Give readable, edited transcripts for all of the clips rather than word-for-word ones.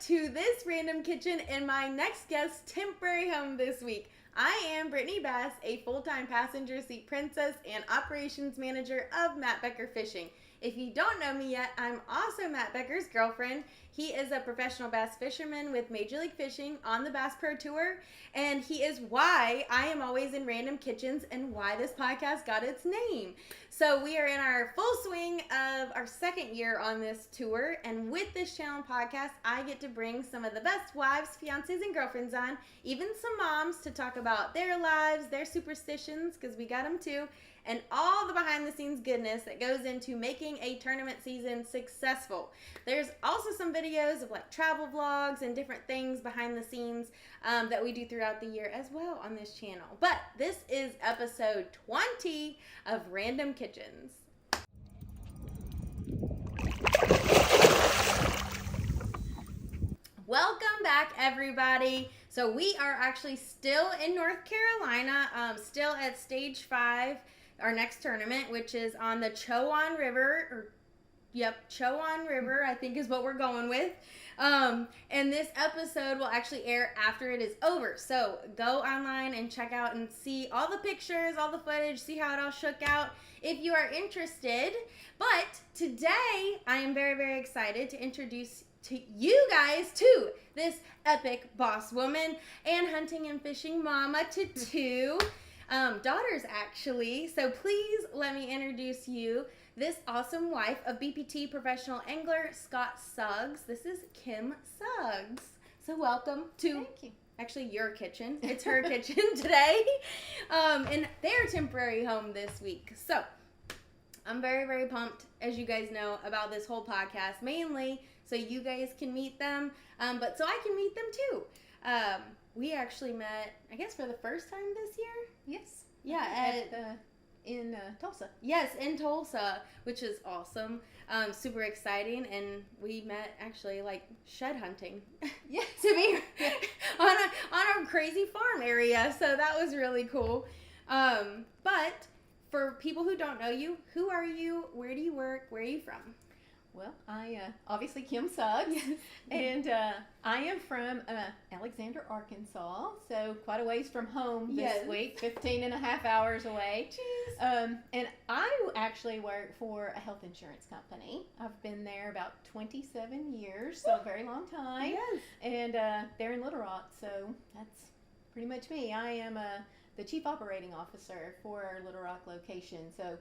to this random kitchen and my next guest's temporary home this week. I am Brittany Bass, a full-time passenger seat princess and operations manager of Becker Fishing. If you don't know me yet, I'm also Matt Becker's girlfriend. He is a professional bass fisherman with Major League Fishing on the Bass Pro Tour, and he is why I am always in random kitchens and why this podcast got its name. So we are in our full swing of our second year on this tour, and with this channel podcast, I get to bring some of the best wives, fiancés, and girlfriends on, even some moms, to talk about their lives, their superstitions, because we got them too, and all the behind-the-scenes goodness that goes into making a tournament season successful. There's also some videos of like travel vlogs and different things behind the scenes that we do throughout the year as well on this channel. But this is episode 20 of Random Kitchens. Welcome back, everybody. So we are actually still in North Carolina, still at stage 5. Our next tournament, which is on the Chowan River, Chowan River, I think is what we're going with. And this episode will actually air after it is over. So go online and check out and see all the pictures, all the footage, see how it all shook out if you are interested. But today, I am very, very excited to introduce to you guys to this epic boss woman and hunting and fishing mama to 2 daughters, actually. So please let me introduce you this awesome wife of BPT professional angler Scott Suggs. This is Kim Suggs. So welcome to actually your kitchen. It's her kitchen today, and their temporary home this week. So I'm very, very pumped, as you guys know, about this whole podcast, mainly so you guys can meet them, but so I can meet them too. We actually met, I guess, for the first time this year. Yes. Yeah, in Tulsa. Yes, in Tulsa, which is awesome. Super exciting, and we met actually like shed hunting. Yeah. To be on a crazy farm area, so that was really cool. But for people who don't know you, who are you? Where do you work? Where are you from? Well, I obviously Kim Suggs, Yes. and I am from Alexander, Arkansas, so quite a ways from home this Yes. week, 15 and a half hours away. Jeez. And I actually work for a health insurance company. I've been there about 27 years, so a very long time. Yes. And they're in Little Rock, so that's pretty much me. I am the chief operating officer for our Little Rock location, so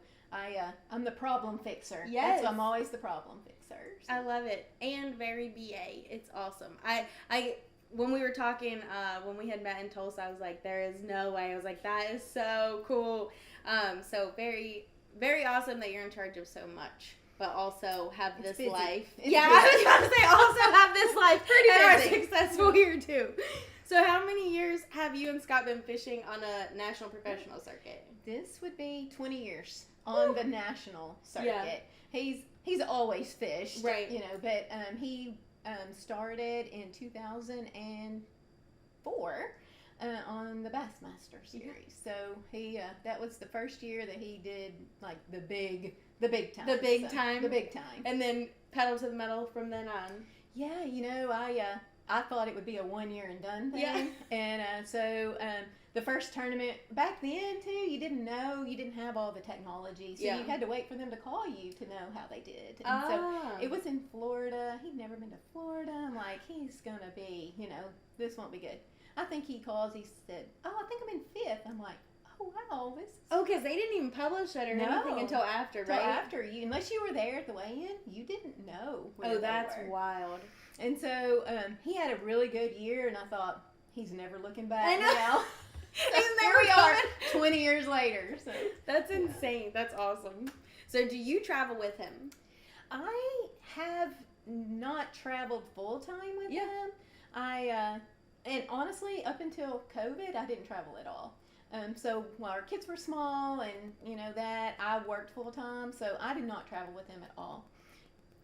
I'm the problem fixer. Yes. I'm always the problem fixer. So. I love it. And very BA. It's awesome. I when we were talking, when we had met in Tulsa, I was like, there is no way. I was like, that is so cool. So very, very awesome that you're in charge of so much, but also have this busy. life. It's Yeah, busy. I was about to say also have this life. Pretty and are busy. successful here too. So how many years have you and Scott been fishing on a national professional circuit? This would be 20 years on the national circuit. Yeah. He's always fished, Right. You know, but he started in 2004 on the Bassmaster series. So he that was the first year that he did like the big time. The big time. The big time. And then pedal to the metal from then on. Yeah, you know, I thought it would be a 1 year and done thing. Yeah. And so the first tournament, back then too, you didn't have all the technology. So Yeah. you had to wait for them to call you to know how they did. And so it was in Florida. He'd never been to Florida. I'm like, he's going to be, this won't be good. I think he calls, he said, I think I'm in 5th. I'm like, oh, wow, this is... Oh, because they didn't even publish it or anything until after, right? After unless you were there at the weigh-in, you didn't know where Oh, they that's were. wild. And so he had a really good year, and I thought, he's never looking back I know. now. He's Here never we are, coming. 20 years later. So That's insane. That's awesome. So do you travel with him? I have not traveled full-time with Yeah. him. And honestly, up until COVID, I didn't travel at all. So while our kids were small and, that, I worked full-time, so I did not travel with him at all.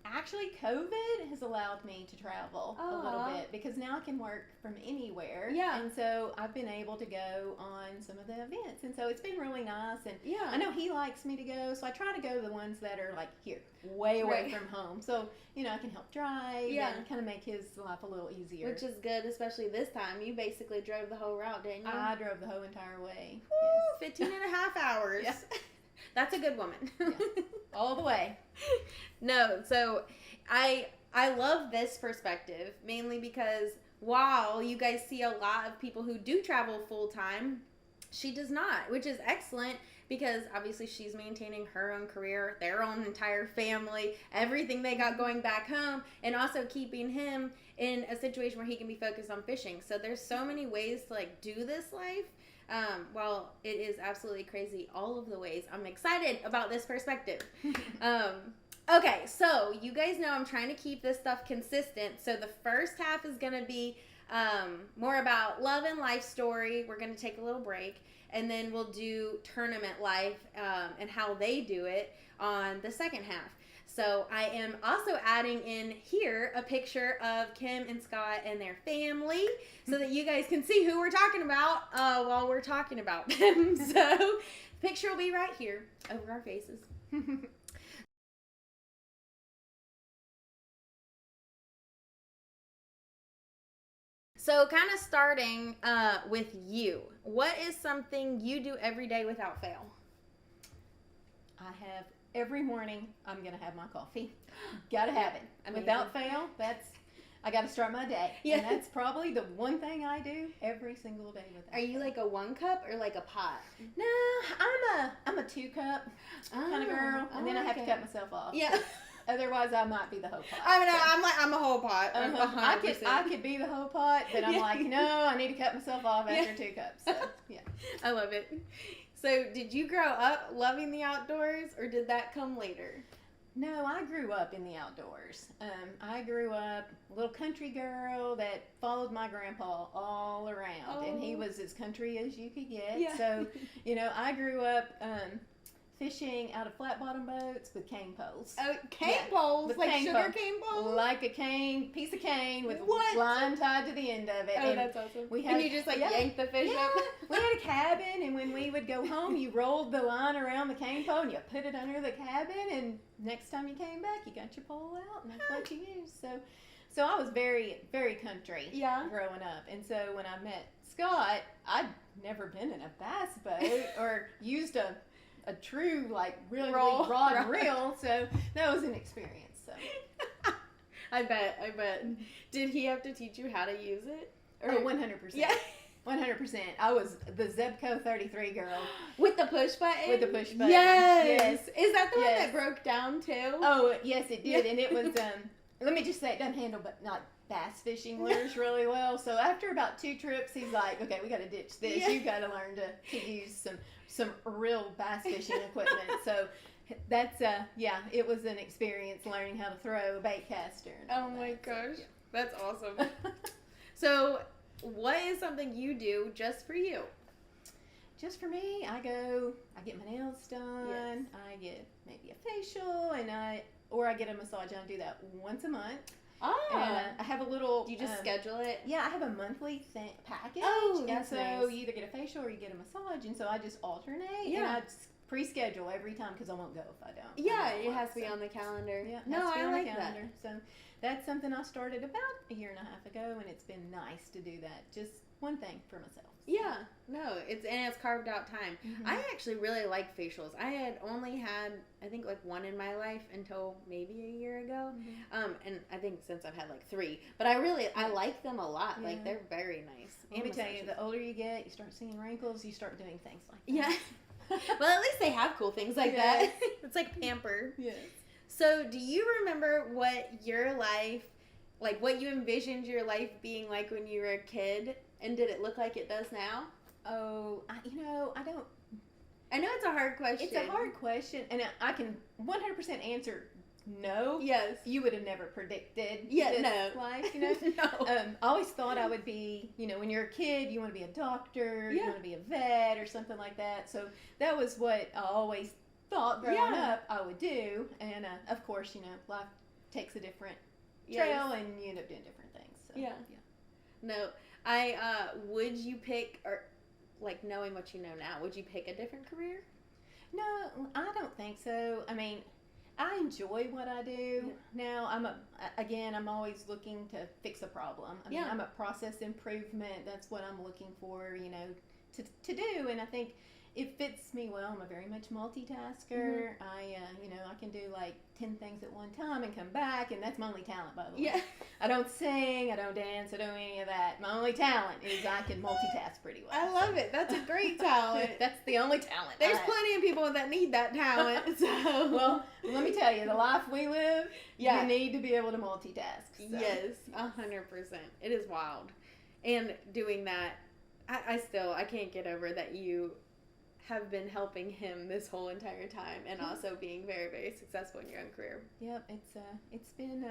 Actually, COVID has allowed me to travel a little bit because now I can work from anywhere. Yeah. And so I've been able to go on some of the events. And so it's been really nice. And Yeah. I know he likes me to go, so I try to go to the ones that are like here, way away from home. So, you know, I can help drive and kind of make his life a little easier. Which is good, especially this time. You basically drove the whole route, didn't you? I drove the whole entire way. Woo, 15 and a half hours. Yeah. That's a good woman. Yeah. All the way. No, so I love this perspective mainly because while you guys see a lot of people who do travel full time, she does not, which is excellent because obviously she's maintaining her own career, their own entire family, everything they got going back home, and also keeping him in a situation where he can be focused on fishing. So there's so many ways to like do this life. While it is absolutely crazy all of the ways, I'm excited about this perspective. Okay, so you guys know I'm trying to keep this stuff consistent. So the first half is going to be more about love and life story. We're going to take a little break, and then we'll do tournament life and how they do it on the second half. So I am also adding in here a picture of Kim and Scott and their family so that you guys can see who we're talking about while we're talking about them. So the picture will be right here over our faces. So kind of starting with you. What is something you do every day without fail? I have every morning, I'm going to have my coffee. Got to have it. Amazing. Without fail, I got to start my day. Yeah. And that's probably the one thing I do every single day without Are you fail. like a 1 cup or like a pot? No, I'm a 2 cup kind of girl. And then I have to cut myself off. Yeah. Otherwise, I might be the whole pot. I mean, I'm a whole pot. I could be the whole pot, but I'm like, no, I need to cut myself off after 2 cups. So, yeah. I love it. So, did you grow up loving the outdoors, or did that come later? No, I grew up in the outdoors. I grew up a little country girl that followed my grandpa all around, and he was as country as you could get. Yeah. So, you know, I grew up fishing out of flat bottom boats with cane poles. Oh, cane poles? With like cane sugar poles. cane poles? Like a piece of cane with What? line tied to the end of it. Oh, and that's awesome. and you just yank the fish up? We had a cabin, and when we would go home, you rolled the line around the cane pole and you put it under the cabin, and next time you came back, you got your pole out, and that's what you used. So I was very, very country growing up. And so when I met Scott, I'd never been in a bass boat or used a true, like, really rod and reel, so that was an experience. So I bet. Did he have to teach you how to use it? Or 100%. Yeah. 100%. I was the Zebco 33 girl. With the push button? With the push button. Yes. Is that the one that broke down too? Oh, yes, it did. And it was, let me just say, it doesn't handle not bass fishing lures really well. So after about 2 trips, he's like, okay, we got to ditch this. Yeah. You've got to learn to use some real bass fishing equipment. So that's, it was an experience learning how to throw a bait caster. Oh my gosh. So, that's awesome. So what is something you do just for you? Just for me, I get my nails done. Yes. I get maybe a facial, or I get a massage, and I do that once a month. Oh. And I have a little... Do you just schedule it? Yeah, I have a monthly package. Oh, that's and nice. So you either get a facial or you get a massage, and so I just alternate. Yeah. And I pre-schedule every time because I won't go if I don't. Yeah, it has to be on the calendar. Yeah, no, I like that. So that's something I started about a year and a half ago, and it's been nice to do that. Just one thing for myself. Yeah, no, it's carved out time. Mm-hmm. I actually really like facials. I had only had, I think, like 1 in my life until maybe a year ago. Mm-hmm. And I think since I've had like 3, but I like them a lot. Yeah. Like, they're very nice. Let me tell you, the older you get, you start seeing wrinkles, you start doing things like that. Yeah. Well, at least they have cool things like that. It's like pamper. Yes. So, do you remember what your life, like what you envisioned your life being like when you were a kid? And did it look like it does now? Oh, I don't. I know it's a hard question. It's a hard question, and I can 100% answer no. Yes. You would have never predicted this life, you know? No. I always thought I would be, when you're a kid, you want to be a doctor, you want to be a vet or something like that. So that was what I always thought growing up I would do. And, of course, life takes a different Yes. trail, and you end up doing different things. So, Yeah. No, would you pick, or like knowing what you know now, would you pick a different career? No, I don't think so. I mean, I enjoy what I do. Now, I'm always looking to fix a problem. I mean, I'm a process improvement. That's what I'm looking for, to do. And I think it fits me well. I'm a very much multitasker. I can do like 10 things at one time and come back, and that's my only talent, by the way. Yeah. I don't sing, I don't dance, I don't do any of that. My only talent is I can multitask pretty well. I love it. That's a great talent. That's the only talent. There's plenty of people that need that talent. So. Well, let me tell you, the life we live, you need to be able to multitask. So. Yes, 100%. It is wild. And doing that, I can't get over that you have been helping him this whole entire time, and also being very, very successful in your own career. Yep, it's been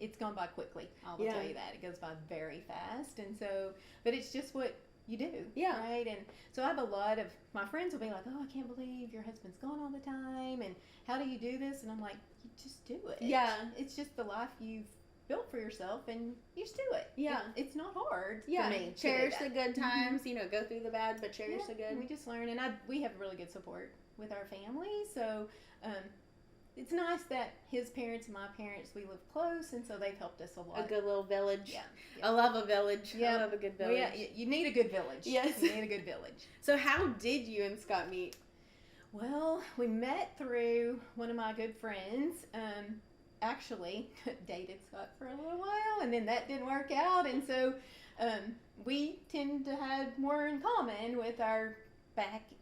it's gone by quickly. I will tell you that. It goes by very fast, and so, but it's just what you do, right? And so I have a lot of my friends will be like, "Oh, I can't believe your husband's gone all the time, and how do you do this?" And I'm like, "You just do it. Yeah, it's just the life you've built for yourself, and you just do it. Yeah, it's not hard for me. Cherish the good times, go through the bad, but cherish the good. We just learn, and we have really good support with our family, so it's nice that his parents and my parents, we live close, and so they've helped us a lot. A good little village. Yeah. I love a village. I love a good village. Well, you need a good village. Yes. You need a good village. So how did you and Scott meet? Well, we met through one of my good friends. Actually dated Scott for a little while, and then that didn't work out, and so we tend to have more in common with our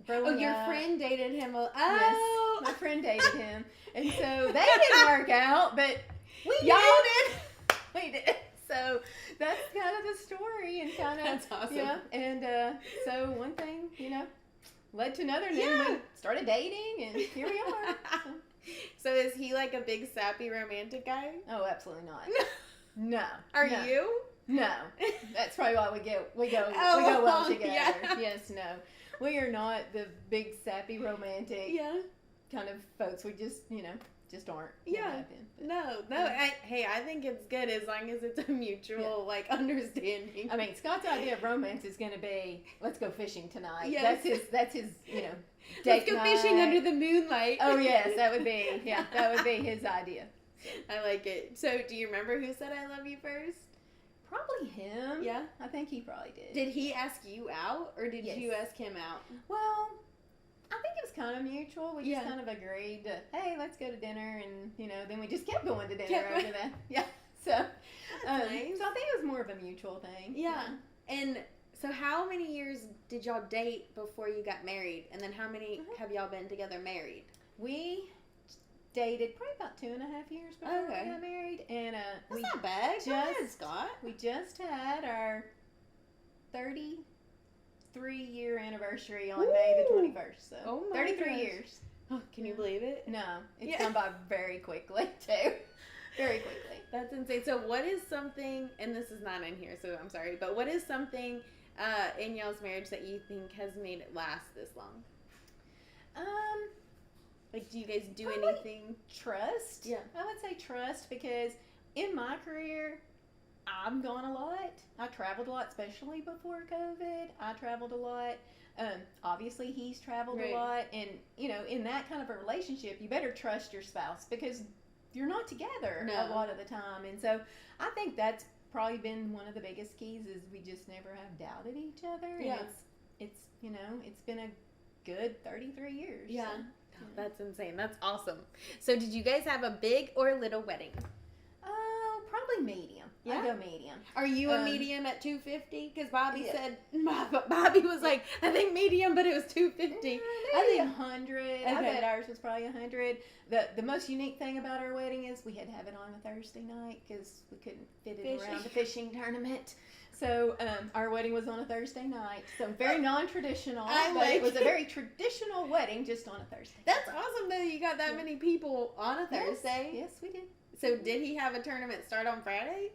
growing your up. Friend dated him. Yes, my friend dated him, and so that didn't work out, but y'all did. We did. So that's kind of the story, and kind of that's awesome. Yeah, and so one thing led to another, and then we started dating, and here we are. So is he like a big sappy romantic guy? Oh, absolutely not. No. Are you? No. That's probably why we go well together. Yeah. Yes, no. We are not the big sappy romantic kind of folks. We just aren't. No. I think it's good as long as it's a mutual understanding. I mean, Scott's idea of romance is going to be, let's go fishing tonight. Yes. That's his let's go fishing under the moonlight. Oh yes, that would be his idea. I like it. So do you remember who said I love you first? Probably him. Yeah? I think he probably did. Did he ask you out, or did you ask him out? Well, I think it was kind of mutual. We just kind of agreed to, hey, let's go to dinner, and then we just kept going to dinner after that. Yeah. So, nice. So I think it was more of a mutual thing. Yeah. And so how many years did y'all date before you got married? And then how many have y'all been together married? We dated probably about 2.5 years before we got married, and that's not bad. Go ahead, Scott. We just had our 33-year anniversary on May the 21st. So 33 years. Oh, can you believe it? No, it's gone by very quickly too. Very quickly. That's insane. So what is something, and this is not in here, so I'm sorry, but what is something in y'all's marriage that you think has made it last this long? Like, do you guys do anything? Trust. Yeah. I would say trust, because in my career, I'm gone a lot. I traveled a lot, especially before COVID. I traveled a lot. Obviously, he's traveled a lot. And, in that kind of a relationship, you better trust your spouse, because you're not together a lot of the time. And so I think that's probably been one of the biggest keys, is we just never have doubted each other. Yeah. And it's been a good 33 years. Yeah. So. Oh, that's insane. That's awesome. So did you guys have a big or little wedding? Oh, probably medium. Yeah? I go medium. Are you a medium at 250? Because Bobby said, Bobby was like, I think medium, but it was 250. Maybe I think 100. Okay. I bet ours was probably 100. The most unique thing about our wedding is we had to have it on a Thursday night, because we couldn't fit it around the fishing tournament. So our wedding was on a Thursday night. So very non-traditional. But it was a very traditional wedding, just on a Thursday. That's awesome that you got that many people on a Thursday. Yes, we did. So did he have a tournament start on Friday?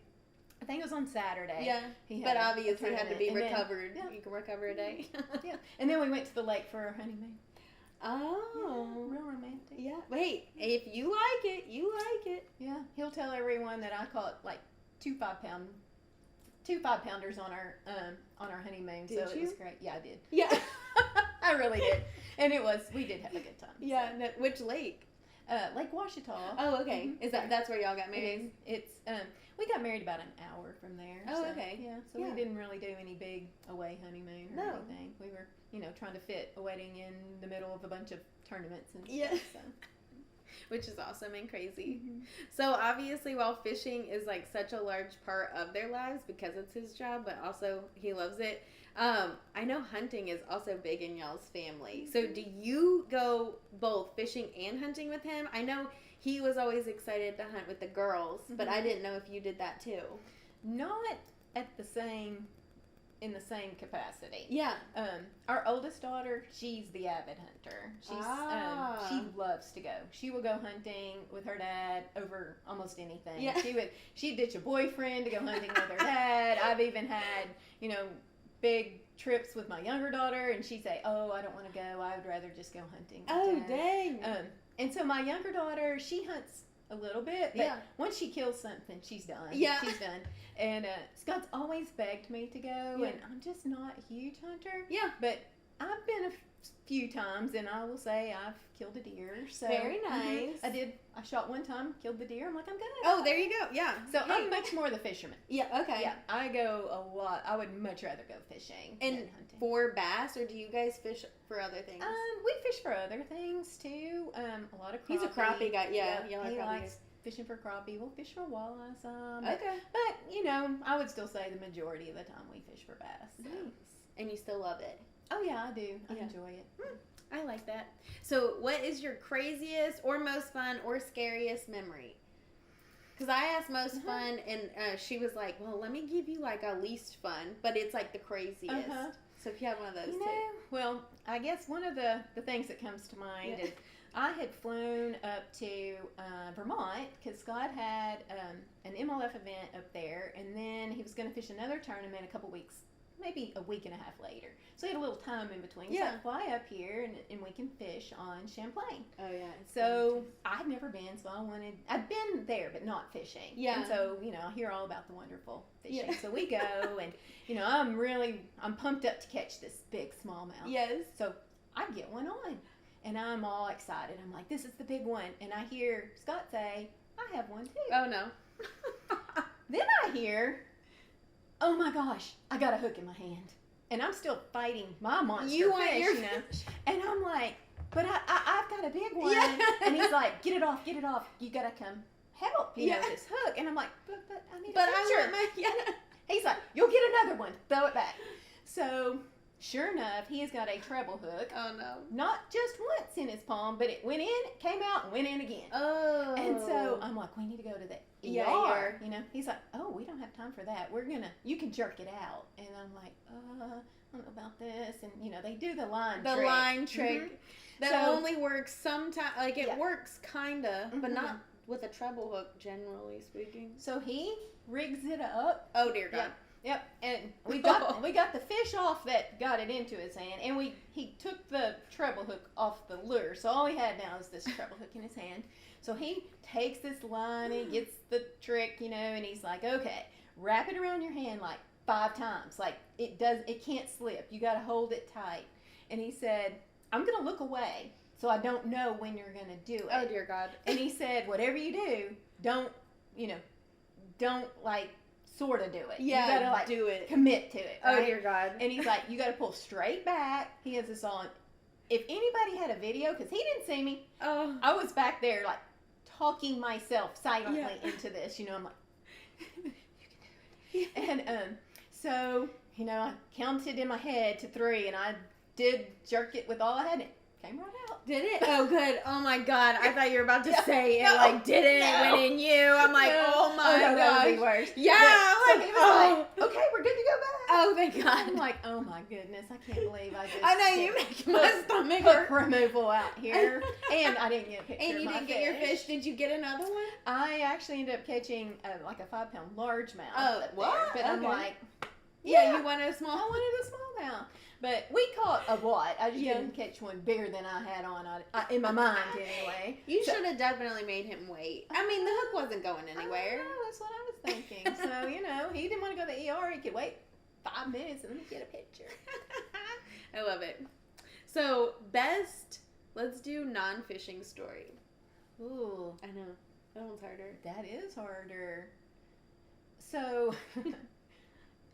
I think it was on Saturday. Yeah, but obviously had to be recovered. You can recover a day. Yeah, and then we went to the lake for our honeymoon. Oh. Yeah, real romantic. Yeah. Wait, if you like it, you like it. Yeah. He'll tell everyone that I caught like 2 5-pounders on our honeymoon. Did so you? It was great. Yeah, I did. Yeah. I really did. And we did have a good time. Yeah. No, which lake? Lake Ouachita. Oh, okay. Mm-hmm. Is that's where y'all got married? It's we got married about an hour from there. Oh, so, okay. Yeah. So Yeah. we didn't really do any big away honeymoon or anything. We were, trying to fit a wedding in the middle of a bunch of tournaments and stuff. So. Which is awesome and crazy. Mm-hmm. So obviously, while fishing is like such a large part of their lives because it's his job, but also he loves it. I know hunting is also big in y'all's family. So do you go both fishing and hunting with him? I know he was always excited to hunt with the girls, but I didn't know if you did that too. Not in the same capacity. Yeah. Our oldest daughter, she's the avid hunter. She loves to go. She will go hunting with her dad over almost anything. Yeah. She'd ditch a boyfriend to go hunting with her dad. I've even had, big trips with my younger daughter, and she'd say, "Oh, I don't want to go. I would rather just go hunting with Dad." Dang. And so my younger daughter, she hunts a little bit, but once she kills something, she's done. Yeah. She's done. And Scott's always begged me to go, and I'm just not a huge hunter. Yeah. But I've been a few times, and I will say I've killed a deer. So very nice. I shot one time, killed the deer. I'm like, I'm good. Oh, there you go. Yeah. So I'm much more the fisherman. Yeah. Okay. Yeah, I go a lot. I would much rather go fishing than hunting. For bass, or do you guys fish for other things? We fish for other things too. A lot of crappie. He's a crappie guy. Yeah. He likes fishing for crappie. We'll fish for walleye some. Okay. But I would still say the majority of the time we fish for bass. So. Nice. And you still love it. Oh yeah, I do. I enjoy it. I like that. So, what is your craziest or most fun or scariest memory? Because I asked most fun, and she was like, "Well, let me give you like a least fun, but it's like the craziest." So, if you have one of those, too. Well, I guess one of the things that comes to mind is I had flown up to Vermont because Scott had an MLF event up there, and then he was going to fish another tournament a couple weeks. Maybe a week and a half later. So he had a little time in between. So I fly up here and we can fish on Champlain. Oh, yeah. So I'd never been, so I'd been there, but not fishing. Yeah. And so, I hear all about the wonderful fishing. Yeah. So we go and, I'm pumped up to catch this big smallmouth. Yes. So I get one on and I'm all excited. I'm like, this is the big one. And I hear Scott say, I have one too. Oh, no. Then I hear, oh my gosh, I got a hook in my hand. And I'm still fighting my monster fish, And I'm like, but I've got a big one. Yeah. And he's like, get it off. You got to come help, this hook. And I'm like, but I need a picture. He's like, you'll get another one. Throw it back. So, sure enough, he's got a treble hook. Oh, no. Not just once in his palm, but it went in, came out, and went in again. Oh. And so I'm like, we need to go to the ER. He's like, oh, we don't have time for that. You can jerk it out. And I'm like, I don't know about this. And, they do the line trick. The line trick. That only works sometimes. Like, it works kind of, but not with a treble hook, generally speaking. So he rigs it up. Oh, dear God. Yep, and we got the fish off that got it into his hand, and he took the treble hook off the lure, so all he had now is this treble hook in his hand. So he takes this line and gets the trick, and he's like, okay, wrap it around your hand like 5 times, like it can't slip. You got to hold it tight. And he said, I'm gonna look away, so I don't know when you're gonna do it. Oh dear God. And he said, whatever you do, don't like. Sort of do it. Yeah, you gotta do it. Commit to it. Right? Oh dear God. And he's like, you gotta pull straight back. He has this on. If anybody had a video, because he didn't see me, I was back there like talking myself silently into this. I'm like, you can do it. And so I counted in my head to 3, and I did jerk it with all I had. It came right out. Did it? Oh, good. Oh my God. I thought you were about to say it did it? It went in you. I'm like, oh my God. That would be worse. Yeah. So he was like, okay, we're good to go back. Oh, thank God. I'm like, oh my goodness. I can't believe I just. I know, you make my stomach hurt. Removal out here. And I didn't get a picture And you didn't get your fish. Did you get another one? I actually ended up catching like a 5-pound largemouth. Oh, what? But I'm like, Yeah, you wanted a small. I wanted a smallmouth. But we caught a lot. I just didn't catch one bigger than I had on in my mind anyway. You should have definitely made him wait. I mean, the hook wasn't going anywhere. That's what I was thinking. So, he didn't want to go to the ER. He could wait 5 minutes and then get a picture. I love it. So, let's do non-fishing story. Ooh. I know. That one's harder. That is harder. So,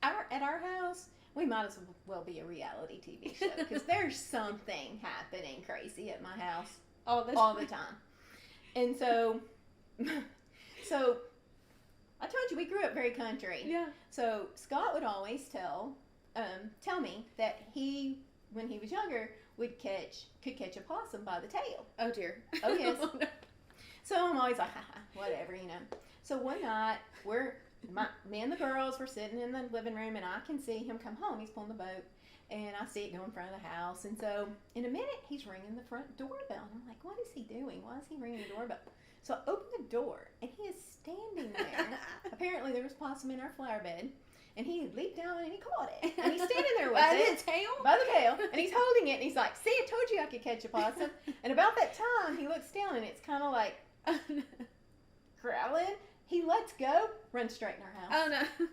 at our house, we might as well be a reality TV show because there's something happening crazy at my house all the time. And so I told you we grew up very country. Yeah. So Scott would always tell me that when he was younger, could catch a possum by the tail. Oh dear. Oh yes. So I'm always like, whatever, So one night me and the girls were sitting in the living room, and I can see him come home. He's pulling the boat, and I see it go in front of the house. And so in a minute, he's ringing the front doorbell. And I'm like, what is he doing? Why is he ringing the doorbell? So I open the door, and he is standing there. Apparently, there was possum in our flower bed, and he leaped down and he caught it. And he's standing there with By it. the tail? By the tail. And he's holding it, and he's like, see, I told you I could catch a possum. And about that time, he looks down, and it's kind of like growling. He lets go, runs straight in our house. Oh, no.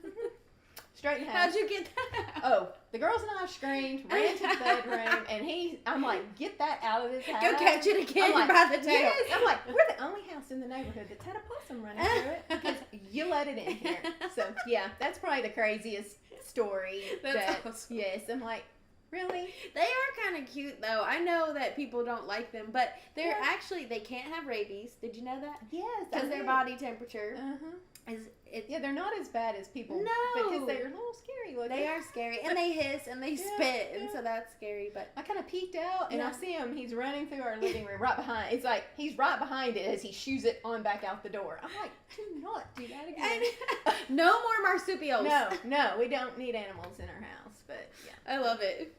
Straight in the house. How'd you get that? Oh, the girls and I screamed, ran to the bedroom, and I'm like, get that out of this house. Go catch it again like, by the tail. Yes. I'm like, we're the only house in the neighborhood that's had a possum running through it because you let it in here. So, yeah, that's probably the craziest story. That's awesome. Yes, I'm like, really? They are kind of cute, though. I know that people don't like them, but they're actually, they can't have rabies. Did you know that? Yes. Because their body temperature Uh-huh. is... Yeah, they're not as bad as people. No. Because they're a little scary looking. They are scary. And they hiss and they spit, and so that's scary, but... I kind of peeked out, and I see him. He's running through our living room right behind. It's like he's right behind it as he shoos it on back out the door. I'm like, do not do that again. No more marsupials. No, we don't need animals in our house. But, yeah. I love it.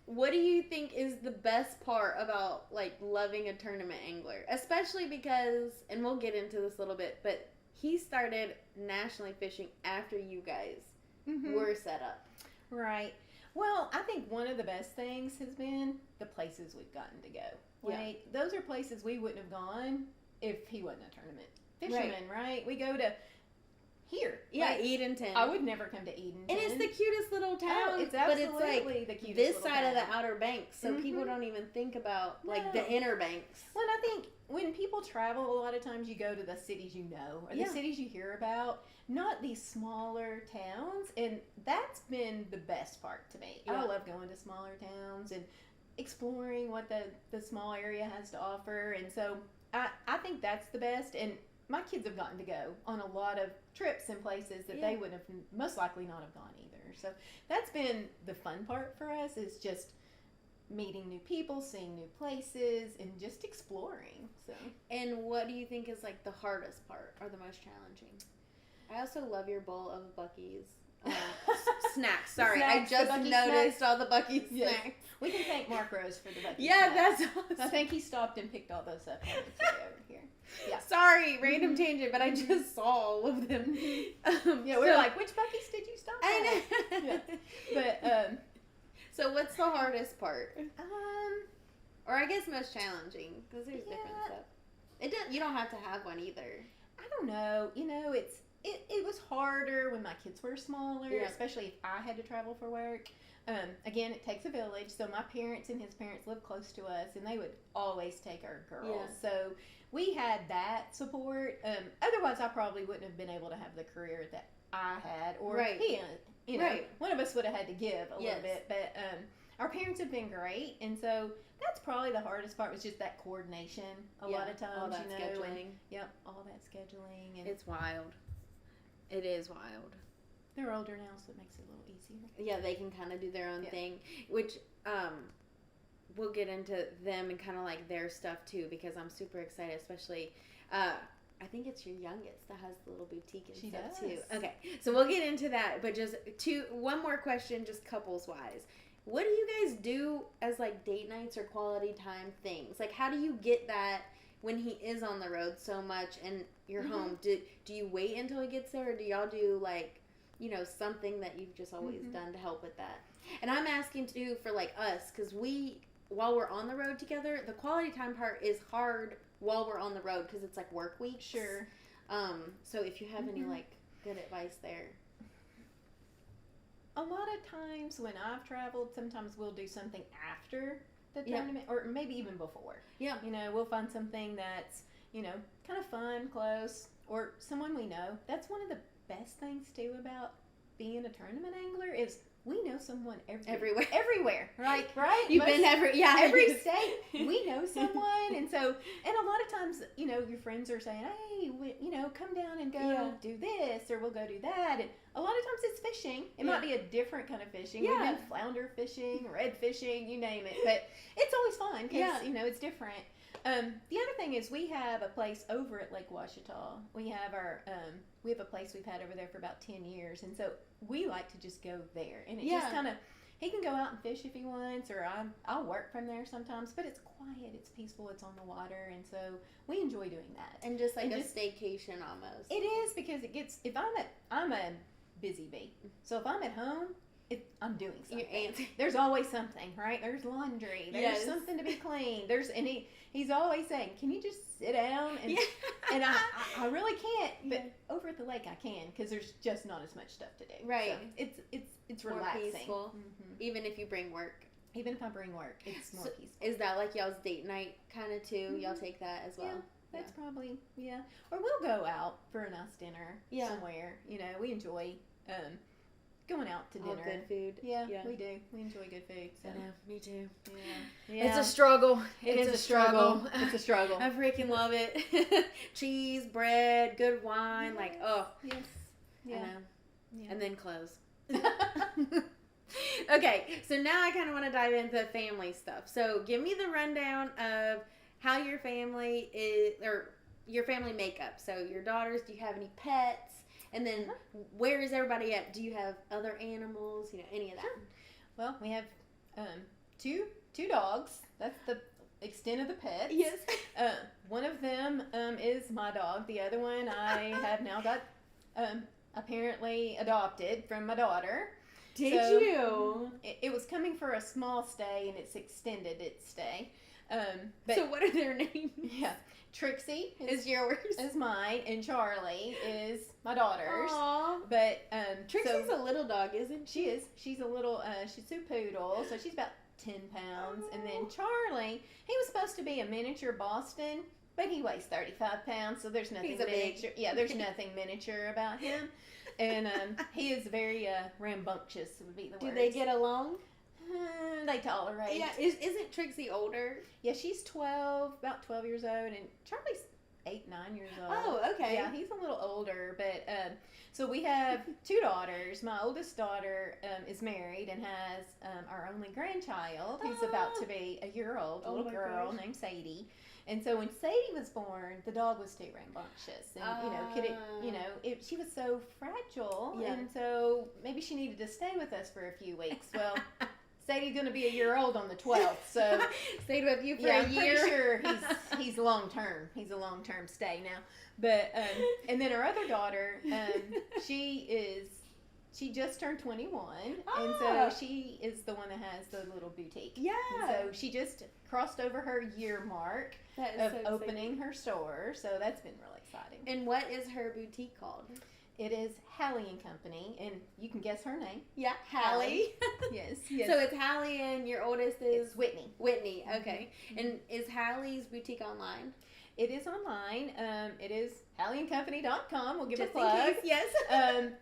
What do you think is the best part about, like, loving a tournament angler? Especially because, and we'll get into this a little bit, but he started nationally fishing after you guys were set up. Right. Well, I think one of the best things has been the places we've gotten to go. Like, those are places we wouldn't have gone if he wasn't a tournament fisherman, right? We go to here. Yeah, like, Edenton. I would never come to Edenton. And it's the cutest little town. Oh, it's absolutely but it's like the cutest this little side town. of the Outer Banks, so people don't even think about like the Inner Banks. Well, and I think when people travel, a lot of times you go to the cities you know or the cities you hear about, not these smaller towns, and that's been the best part to me. I love going to smaller towns and exploring what the small area has to offer, and so I think that's the best. And my kids have gotten to go on a lot of trips and places that they wouldn't have most likely not have gone either. So that's been the fun part for us, is just meeting new people, seeing new places, and just exploring. So. And what do you think is like the hardest part or the most challenging? I also love your bowl of Buc-ee's snacks. Sorry, snacks, I just noticed snacks. all the Buc-ee's snacks. We can thank Mark Rose for the Buc-ee's snacks. That's awesome. I think he stopped and picked all those up on the over here. Yeah. Sorry, random tangent, but I just saw all of them. We're like, which Buc-ee's did you stop at? I know. But so what's the hardest part? Or I guess most challenging, because there's different stuff. You don't have to have one either. I don't know. It was harder when my kids were smaller, especially if I had to travel for work. Again, it takes a village. So my parents and his parents lived close to us, and they would always take our girls. Yeah. So we had that support. Otherwise, I probably wouldn't have been able to have the career that I had, or he. One of us would have had to give a little bit. But our parents have been great, and so that's probably the hardest part, was just that coordination. A lot of times, all that scheduling. All that scheduling. And it's wild. It is wild. They're older now, so it makes it a little easier. Yeah, they can kind of do their own thing, which we'll get into them and kind of like their stuff too, because I'm super excited, especially I think it's your youngest that has the little boutique and stuff too. Okay, so we'll get into that, but just one more question, just couples wise. What do you guys do as like date nights or quality time things? Like, how do you get that when he is on the road so much and you're home? Do you wait until he gets there, or do y'all do like you know, something that you've just always done to help with that. And I'm asking too for like us, because while we're on the road together, the quality time part is hard while we're on the road because it's like work week. Sure. So if you have any like good advice there. A lot of times when I've traveled, sometimes we'll do something after the tournament, or maybe even before. Yeah. You know, we'll find something that's, you know, kind of fun, close, or someone we know. That's one of the best things too about being a tournament angler is we know someone everywhere, right? You've been every state. We know someone, and a lot of times, you know, your friends are saying, "Hey, you know, come down and go do this, or we'll go do that." And a lot of times it's fishing. It might be a different kind of fishing. We've been flounder fishing, red fishing, you name it. But it's always fun because you know it's different. The other thing is we have a place over at Lake Ouachita. We have a place we've had over there for about 10 years, and so we like to just go there. And it just kind of, he can go out and fish if he wants, or I'll work from there sometimes. But it's quiet, it's peaceful, it's on the water, and so we enjoy doing that. And just like a staycation almost. It is, because it gets, I'm a busy bee, so if I'm at home, I'm doing something. There's always something, right? There's laundry. There's something to be cleaned. He's always saying, "Can you just sit down?" And and I really can't. But over at the lake, I can, because there's just not as much stuff to do. Right. So it's more relaxing. Peaceful. Even if you bring work. Even if I bring work, it's more peaceful. Is that like y'all's date night kind of too? Y'all take that as well? Yeah. That's probably Or we'll go out for a nice dinner somewhere. You know, we enjoy. Going out to dinner. All good food. Yeah, we do. We enjoy good food. So. I know, me too. Yeah. It's a struggle. It's a struggle. It's a struggle. I freaking love it. Cheese, bread, good wine, Yes. Yeah. I know. Yeah. And then clothes. Okay, so now I kind of want to dive into family stuff. So give me the rundown of how your family is, or your family makeup. So your daughters, do you have any pets? And then where is everybody at? Do you have other animals? You know, any of that? Sure. Well, we have two dogs. That's the extent of the pets. Yes. One of them is my dog. The other one I have now got apparently adopted from my daughter. Did you? It was coming for a small stay, and it's extended its stay. So what are their names? Yeah. Trixie is yours. Is mine, and Charlie is my daughter's. Aww. But Trixie's a little dog, isn't she? She is. She's a little Shih Tzu poodle, so she's about 10 pounds. And then Charlie, he was supposed to be a miniature Boston, but he weighs 35 pounds, so there's nothing miniature. Yeah, there's nothing miniature about him. And he is very rambunctious, would be the word. Do they get along? They tolerate. Yeah, isn't Trixie older? Yeah, she's about 12 years old, and Charlie's 8, 9 years old. Oh, okay. Yeah, he's a little older, but so we have 2 daughters. My oldest daughter is married and has our only grandchild, who's about to be a year old, a little girl named Sadie. And so when Sadie was born, the dog was too rambunctious, and she was so fragile, and so maybe she needed to stay with us for a few weeks. Well. Sadie's going to be a year old on the 12th, so stayed with you for a year. I'm pretty sure he's long term. He's a long term stay now. But and then our other daughter, she just turned 21, and so she is the one that has the little boutique. Yeah. And so she just crossed over her year mark of opening her store, so that's been really exciting. And what is her boutique called? It is Hallie and Company, and you can guess her name. Yeah, Hallie. Yes. So it's Hallie, and your oldest is? It's Whitney. Whitney, okay. Mm-hmm. And is Hallie's boutique online? It is online. It is HallieandCompany.com. We'll give a plug. Yes.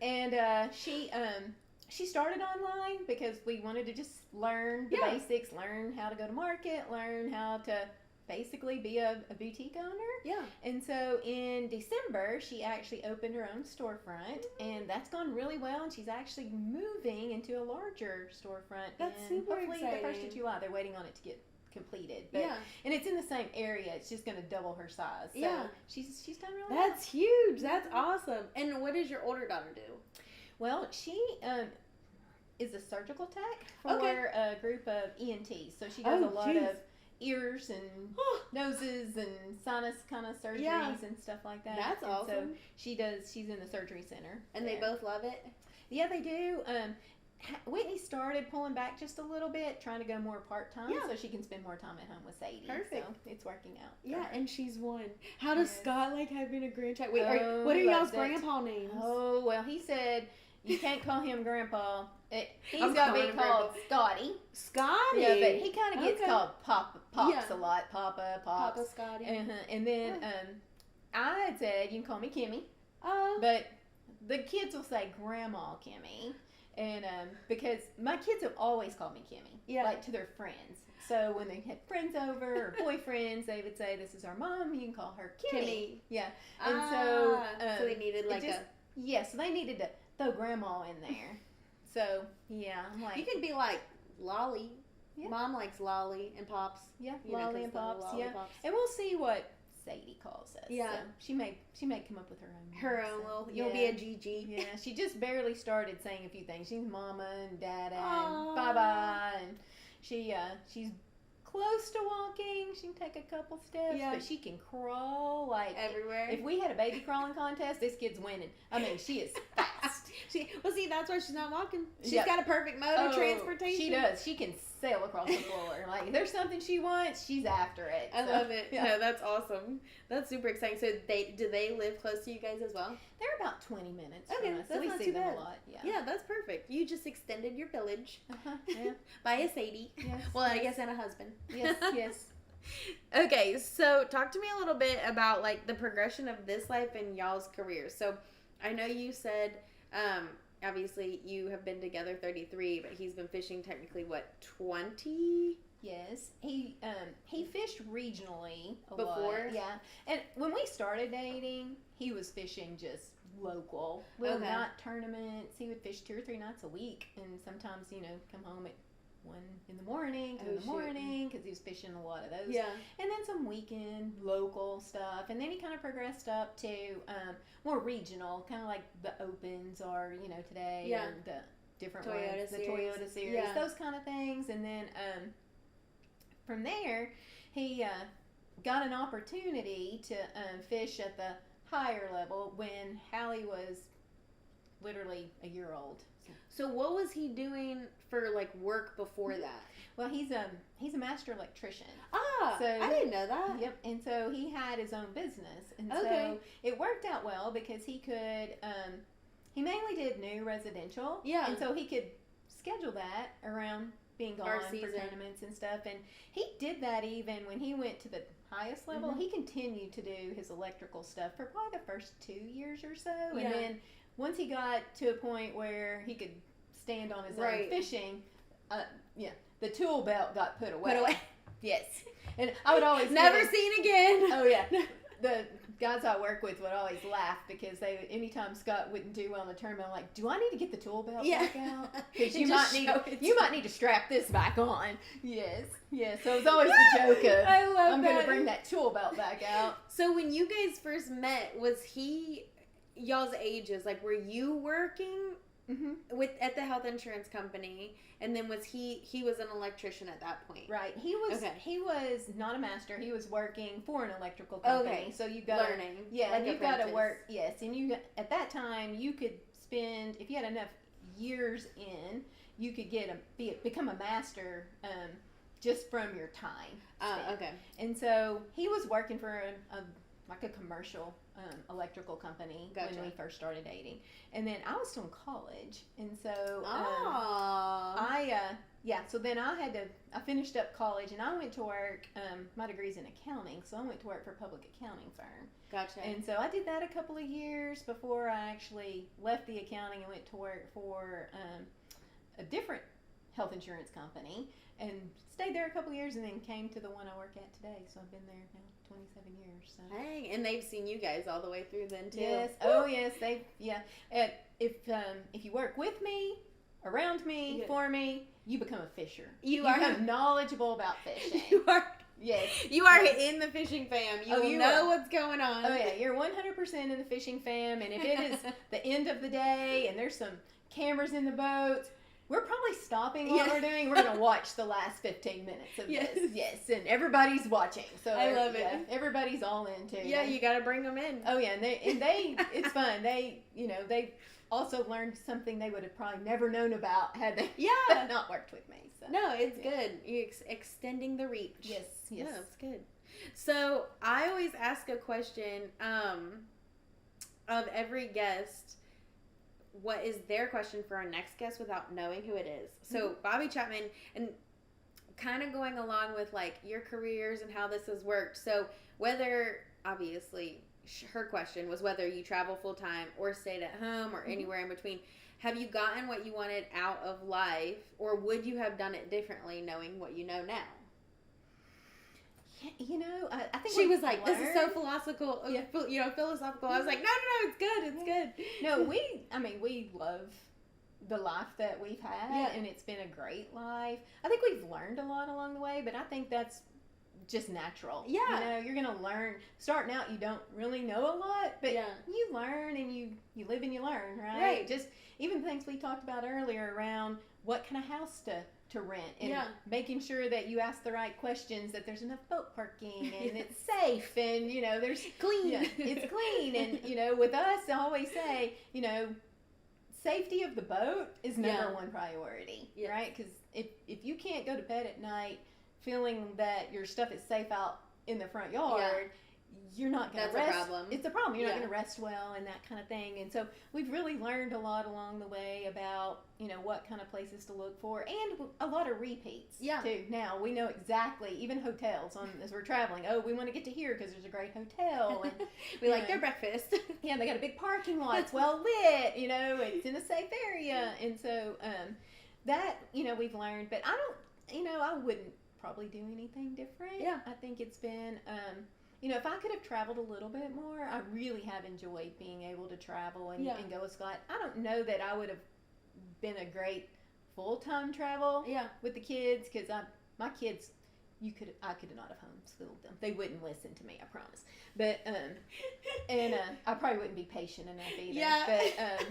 And she started online because we wanted to just learn the basics, learn how to go to market, learn how to basically be a boutique owner. Yeah. And so in December, she actually opened her own storefront, and that's gone really well, and she's actually moving into a larger storefront. That's super hopefully exciting. The 1st of July. They're waiting on it to get completed. But, and it's in the same area. It's just going to double her size. So she's done really well. That's huge. That's awesome. And what does your older daughter do? Well, she is a surgical tech for a group of ENTs. So she does a lot of ears and noses and sinus kind of surgeries and stuff like that. That's awesome. So she's in the surgery center. And there. they both love it? Yeah, they do. Whitney started pulling back just a little bit, trying to go more part-time so she can spend more time at home with Sadie. Perfect. So it's working out. Yeah, and she's one. How does Scott like having a grandchild? Wait, what are y'all's grandpa names? Oh, well, he said you can't call him Grandpa. He's got to be called Scotty. Scotty? Yeah, but he kind of gets called Pops a lot. Pops. Papa Scotty. And then I had said you can call me Kimmy. But the kids will say Grandma Kimmy. And because my kids have always called me Kimmy, like to their friends. So when they had friends over or boyfriends, they would say, "This is our mom. You can call her Kimmy." Yeah. And so they needed so they needed to throw Grandma in there. So yeah, I'm like, you could be like Lolly. Yeah. Mom likes Lolly and Pops. Yeah, Lolly and Pops. Yeah, and we'll see what Sadie calls us. Yeah, so she may come up with her own. Little. You'll be a Gigi. Yeah, she just barely started saying a few things. She's Mama and Dada and Bye Bye, and she's close to walking. She can take a couple steps, but she can crawl like everywhere. If we had a baby crawling contest, this kid's winning. I mean, she is fast. That's why she's not walking. She's got a perfect mode of transportation. She does. She can sail across the floor. Like, if there's something she wants, she's after it. I love it. Yeah. No, that's awesome. That's super exciting. So do they live close to you guys as well? They're about 20 minutes. Okay, from us. that's we not see too them bad. A lot. Yeah, that's perfect. You just extended your village yeah. by a Sadie. Yes. Well, I guess and a husband. Yes. Okay, so talk to me a little bit about like the progression of this life and y'all's careers. So I know you said obviously you have been together 33, but he's been fishing technically 20? Yes, he fished regionally before. Lot. Yeah, and when we started dating, he was fishing just local, not tournaments. He would fish 2 or 3 nights a week, and sometimes come home at 1 in the morning, 2 in the morning, because he was fishing a lot of those. Yeah, and then some weekend local stuff, and then he kind of progressed up to more regional, kind of like the Opens are today, and the different ones, the Toyota Series, those kind of things, and then. From there, he got an opportunity to fish at the higher level when Hallie was literally a year old. So what was he doing for like work before that? Well, he's a master electrician. So I didn't know that. Yep. And so he had his own business, and so it worked out well because he could. He mainly did new residential. Yeah. And so he could schedule that around being gone for tournaments and stuff, and he did that even when he went to the highest level. He continued to do his electrical stuff for probably the first 2 years or so, and then once he got to a point where he could stand on his own fishing, the tool belt got put away. Yes, and I would always never seen again. Oh yeah. The guys I work with would always laugh because anytime Scott wouldn't do well in the tournament, I'm like, do I need to get the tool belt back out? Because you might need to strap this back on. Yes. So it was always the joke of, I'm going to bring that tool belt back out. So when you guys first met, was he y'all's ages? Like, were you working at the health insurance company, and then was he was an electrician at that point? Right. He was not a master. He was working for an electrical company. Okay. So you got learning. Yeah, like you've got to work. Yes, and at that time you could spend, if you had enough years in, you could become a master just from your time. Okay. And so he was working for a commercial electrical company when we first started dating, and then I was still in college, and so so then I finished up college and I went to work. My degree's in accounting, so I went to work for a public accounting firm. Gotcha. And so I did that a couple of years before I actually left the accounting and went to work for a different health insurance company, and stayed there a couple of years, and then came to the one I work at today. So I've been there now 27 years. So. Dang, and they've seen you guys all the way through then too. Yes. Woo! Oh yes, if you work with me, around me, for me, you become a fisher. You become knowledgeable about fishing. You are. Yes. You are in the fishing fam. You know what's going on. Oh yeah, you're 100% in the fishing fam, and if it is the end of the day and there's some cameras in the boats, we're probably stopping what we're doing. We're going to watch the last 15 minutes of this. Yes, and everybody's watching. So I love it. Everybody's all in too. Yeah, you got to bring them in. Oh yeah, and they it's fun. They also learned something they would have probably never known about had they not worked with me. So. No, it's good. You extending the reach. Yes. Yeah, it's good. So I always ask a question of every guest. What is their question for our next guest without knowing who it is? So Bobby Chapman, and kind of going along with like your careers and how this has worked. So whether, obviously, her question was whether you travel full time or stayed at home or anywhere in between. Have you gotten what you wanted out of life, or would you have done it differently knowing what you know now? I think she was like, "This is so philosophical." Yeah. Philosophical. I was like, "No, it's good. It's good." No, we love the life that we've had, and it's been a great life. I think we've learned a lot along the way, but I think that's just natural. Yeah, you're gonna learn. Starting out, you don't really know a lot, but you learn and you live and you learn, right? Just even things we talked about earlier around what kind of house to rent and making sure that you ask the right questions, that there's enough boat parking and it's safe and there's clean. It's clean and with us I always say safety of the boat is number one priority, right? Because if you can't go to bed at night feeling that your stuff is safe out in the front yard, you're not going to rest. That's a problem. It's a problem. You're not going to rest well and that kind of thing. And so we've really learned a lot along the way about, what kind of places to look for and a lot of repeats too. Now we know exactly, even hotels as we're traveling. Oh, we want to get to here because there's a great hotel. And we like their breakfast. They got a big parking lot. It's well lit, it's in a safe area. And so that, we've learned, but I wouldn't probably do anything different. I think it's been, if I could have traveled a little bit more, I really have enjoyed being able to travel and go with Scott. I don't know that I would have been a great full-time travel with the kids, because my kids, I could not have homeschooled them. They wouldn't listen to me, I promise. But and I probably wouldn't be patient enough either. But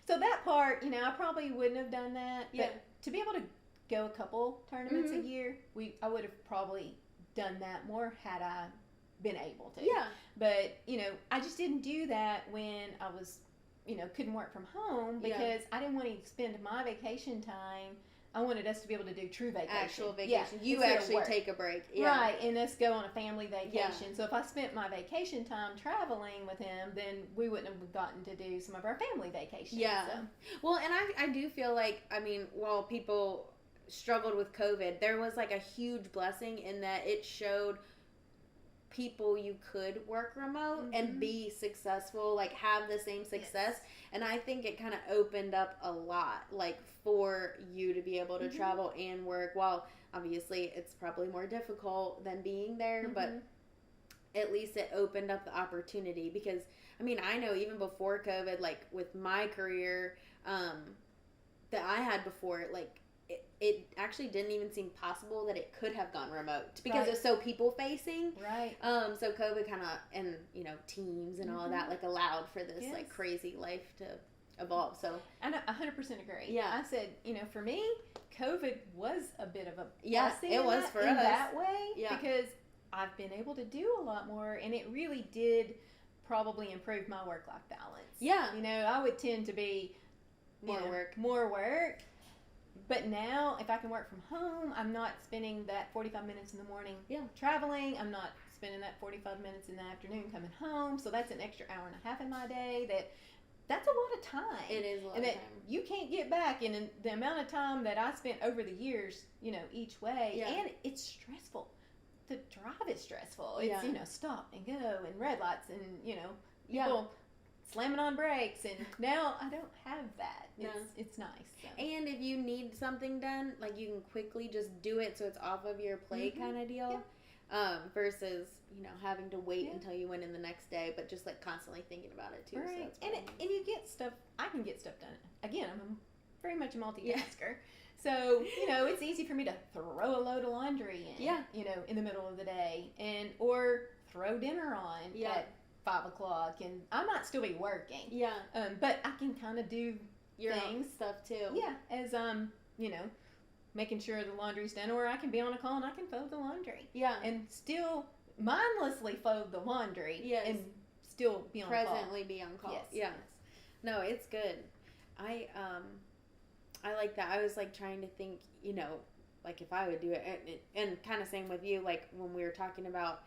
so that part, I probably wouldn't have done that. But to be able to go a couple tournaments a year, I would have probably done that more had I been able to. But I just didn't do that when I was couldn't work from home, because I didn't want to spend my vacation time. I wanted us to be able to do true vacation. Actual vacation. You actually take a break. Right, and us go on a family vacation. So if I spent my vacation time traveling with him, then we wouldn't have gotten to do some of our family vacations. So. Well, and I do feel like, while people struggled with COVID, there was like a huge blessing in that it showed people you could work remote and be successful, like have the same success. And I think it kind of opened up a lot, like for you to be able to travel and work. While obviously it's probably more difficult than being there, but at least it opened up the opportunity. Because I know even before COVID, like with my career that I had before, like it actually didn't even seem possible that it could have gone remote, because it's so people facing. Right. So COVID kind of, and teams and all of that, like allowed for this like crazy life to evolve. So I 100% agree. Yeah. I said, for me, COVID was a bit of a blessing. It was for us in that way. Yeah. Because I've been able to do a lot more, and it really did probably improve my work-life balance. Yeah. I would tend to be more work. But now, if I can work from home, I'm not spending that 45 minutes in the morning traveling. I'm not spending that 45 minutes in the afternoon coming home. So that's an extra hour and a half in my day. That's a lot of time. It is a lot of time. You can't get back. And the amount of time that I spent over the years, each way. Yeah. And it's stressful. The drive is stressful. It's, stop and go and red lights and, people slamming on brakes, and now I don't have that. It's nice. So. And if you need something done, like you can quickly just do it, so it's off of your plate kind of deal. Yeah. Versus having to wait until you went in the next day, but just like constantly thinking about it too. Right. So and you get stuff. I can get stuff done. Again, I'm very much a multitasker. So, it's easy for me to throw a load of laundry in, in the middle of the day, or throw dinner on at 5 o'clock, and I might still be working. Yeah. But I can kind of do your own stuff too. Yeah. As making sure the laundry's done, or I can be on a call and I can fold the laundry. Yeah. And still mindlessly fold the laundry. Yes. And still be on call. Presently be on call. Yes. Yeah. Yes. No, it's good. I like that. I was like trying to think, like if I would do it, and kind of same with you, like when we were talking about,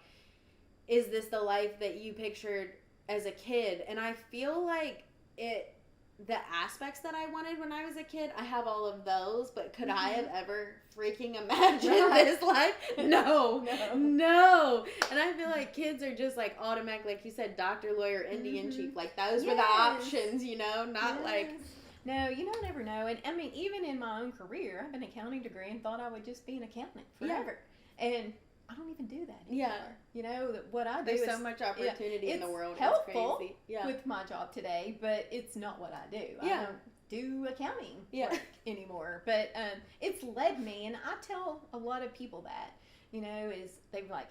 is this the life that you pictured as a kid? And I feel like the aspects that I wanted when I was a kid, I have all of those, but could I have ever freaking imagined this life? No. And I feel like kids are just like automatic, like you said, doctor, lawyer, Indian chief. Like those were the options, not like. No, you don't ever know. And I mean, even in my own career, I have an accounting degree and thought I would just be an accountant forever. Yeah. And I don't even do that anymore. Yeah. What I do There's is so much opportunity in the world. Helpful it's crazy. with my job today, but it's not what I do. Yeah. I don't do accounting work anymore. But it's led me, and I tell a lot of people that, is they're like,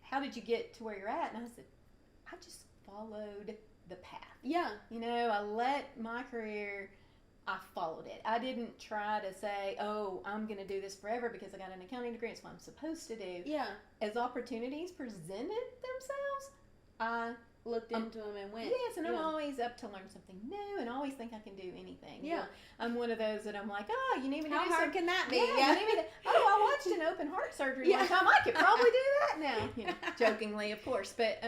how did you get to where you're at? And I said, I just followed the path. Yeah. I let my career, I followed it. I didn't try to say, oh, I'm going to do this forever because I got an accounting degree. It's what I'm supposed to do. Yeah. As opportunities presented themselves, I looked into them and went. Yes, and I'm always up to learn something new and always think I can do anything. Yeah. I'm one of those that I'm like, oh, you need me to How do hard can that be? Yeah. I watched an open heart surgery one time. I could probably do that now. Jokingly, of course. But,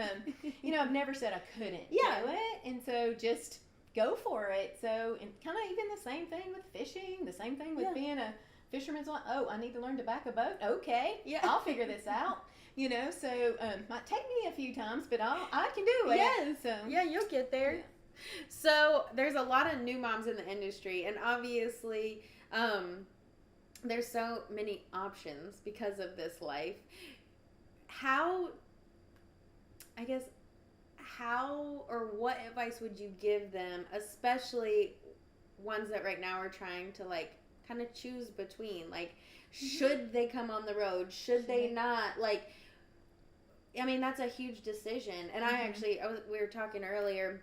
I've never said I couldn't do it. And so just go for it. So, and kind of even the same thing with fishing, the same thing with being a fisherman's wife. Oh, I need to learn to back a boat. Okay. Yeah. I'll figure this out. So might take me a few times, but I can do it. Yes. So yeah, you'll get there. Yeah. So there's a lot of new moms in the industry, and obviously, there's so many options because of this life. How or what advice would you give them, especially ones that right now are trying to like kind of choose between, like, should they come on the road? Should they not? Like, I mean, that's a huge decision. And we were talking earlier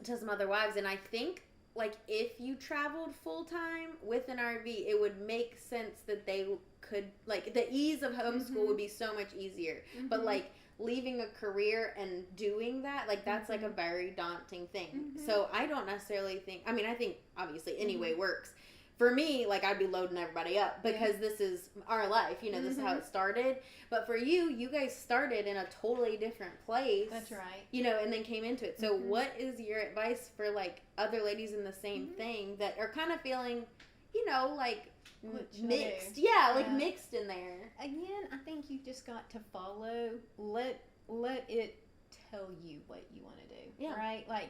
to some other wives, and I think, like, if you traveled full time with an RV, it would make sense that they could, like, the ease of homeschool would be so much easier. But, like, leaving a career and doing that, like, that's like a very daunting thing. So I don't necessarily think, I mean, I think obviously any way works. For me, like, I'd be loading everybody up because this is our life, this is how it started. But for you guys started in a totally different place. That's right. And then came into it. So what is your advice for, like, other ladies in the same thing that are kind of feeling, like, mixed? Yeah, like mixed in there. Again, I think you just got to follow, let it tell you what you want to do. Yeah. Right? Like,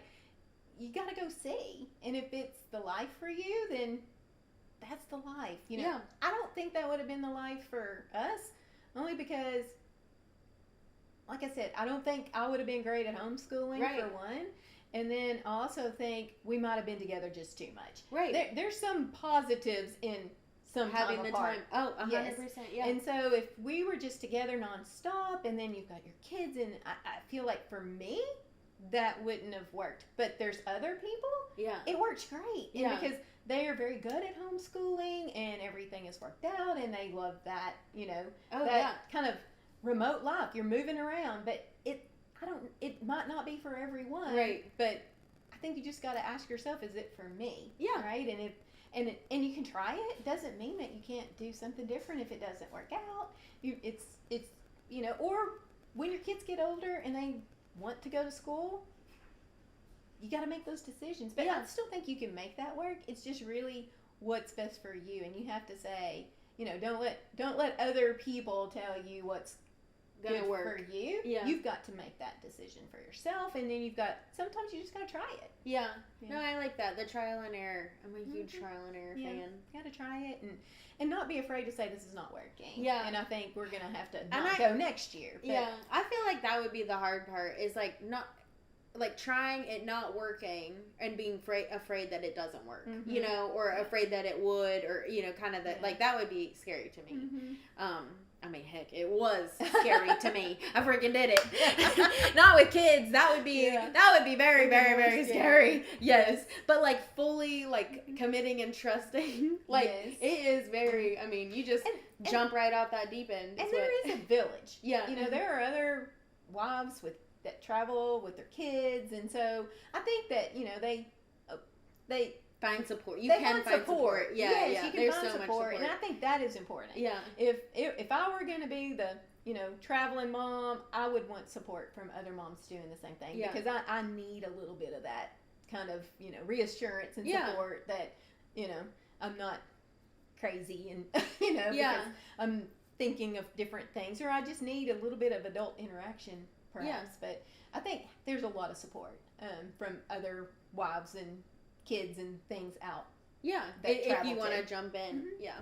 you got to go see. And if it's the life for you, then that's the life. I don't think that would have been the life for us, only because, like I said, I don't think I would have been great at homeschooling for one. And then I also think we might have been together just too much. Right. There's some positives in some having time the apart. time. Oh, 100%. Yes. Yeah. And so if we were just together nonstop, and then you've got your kids, and I feel like for me, that wouldn't have worked. But there's other people. It works great. And because they are very good at homeschooling, and everything is worked out, and they love that, kind of remote life. You're moving around, but it might not be for everyone. Right. But I think you just got to ask yourself, is it for me? Yeah. Right. And you can try it. It doesn't mean that you can't do something different if it doesn't work out. It's or when your kids get older and they want to go to school, you got to make those decisions. But I still think you can make that work. It's just really what's best for you, and you have to say, don't let other people tell you what's good for you. Yeah. You've got to make that decision for yourself, and then sometimes you just got to try it. Yeah. No, I like that. The trial and error. I'm a huge trial and error fan. You got to try it and not be afraid to say this is not working. Yeah. And I think we're going to have to go next year. But I feel like that would be the hard part, is like like trying it not working and being afraid that it doesn't work, Mm-hmm. you know, or afraid that it would, or, you know, kind of that, like, that would be scary to me. Mm-hmm. I mean, heck, it was scary to me. I freaking did it. Not with kids. That would be very, very, very scary. Yes. But like fully like committing and trusting. Like it is very, I mean, you just jump right off that deep end. And there is a village. Yeah. You know, there are other wives that travel with their kids, and so I think that, you know, they find support. You can find support. Yeah, yes, you can There's find so support, much support. and I think that is important. Yeah. If I were going to be the, you know, traveling mom, I would want support from other moms doing the same thing, because I need a little bit of that kind of, you know, reassurance and support that, you know, I'm not crazy and, you know, because I'm thinking of different things, or I just need a little bit of adult interaction perhaps. But I think there's a lot of support from other wives and kids and things out. Yeah, if you want to jump in. Mm-hmm. Yeah.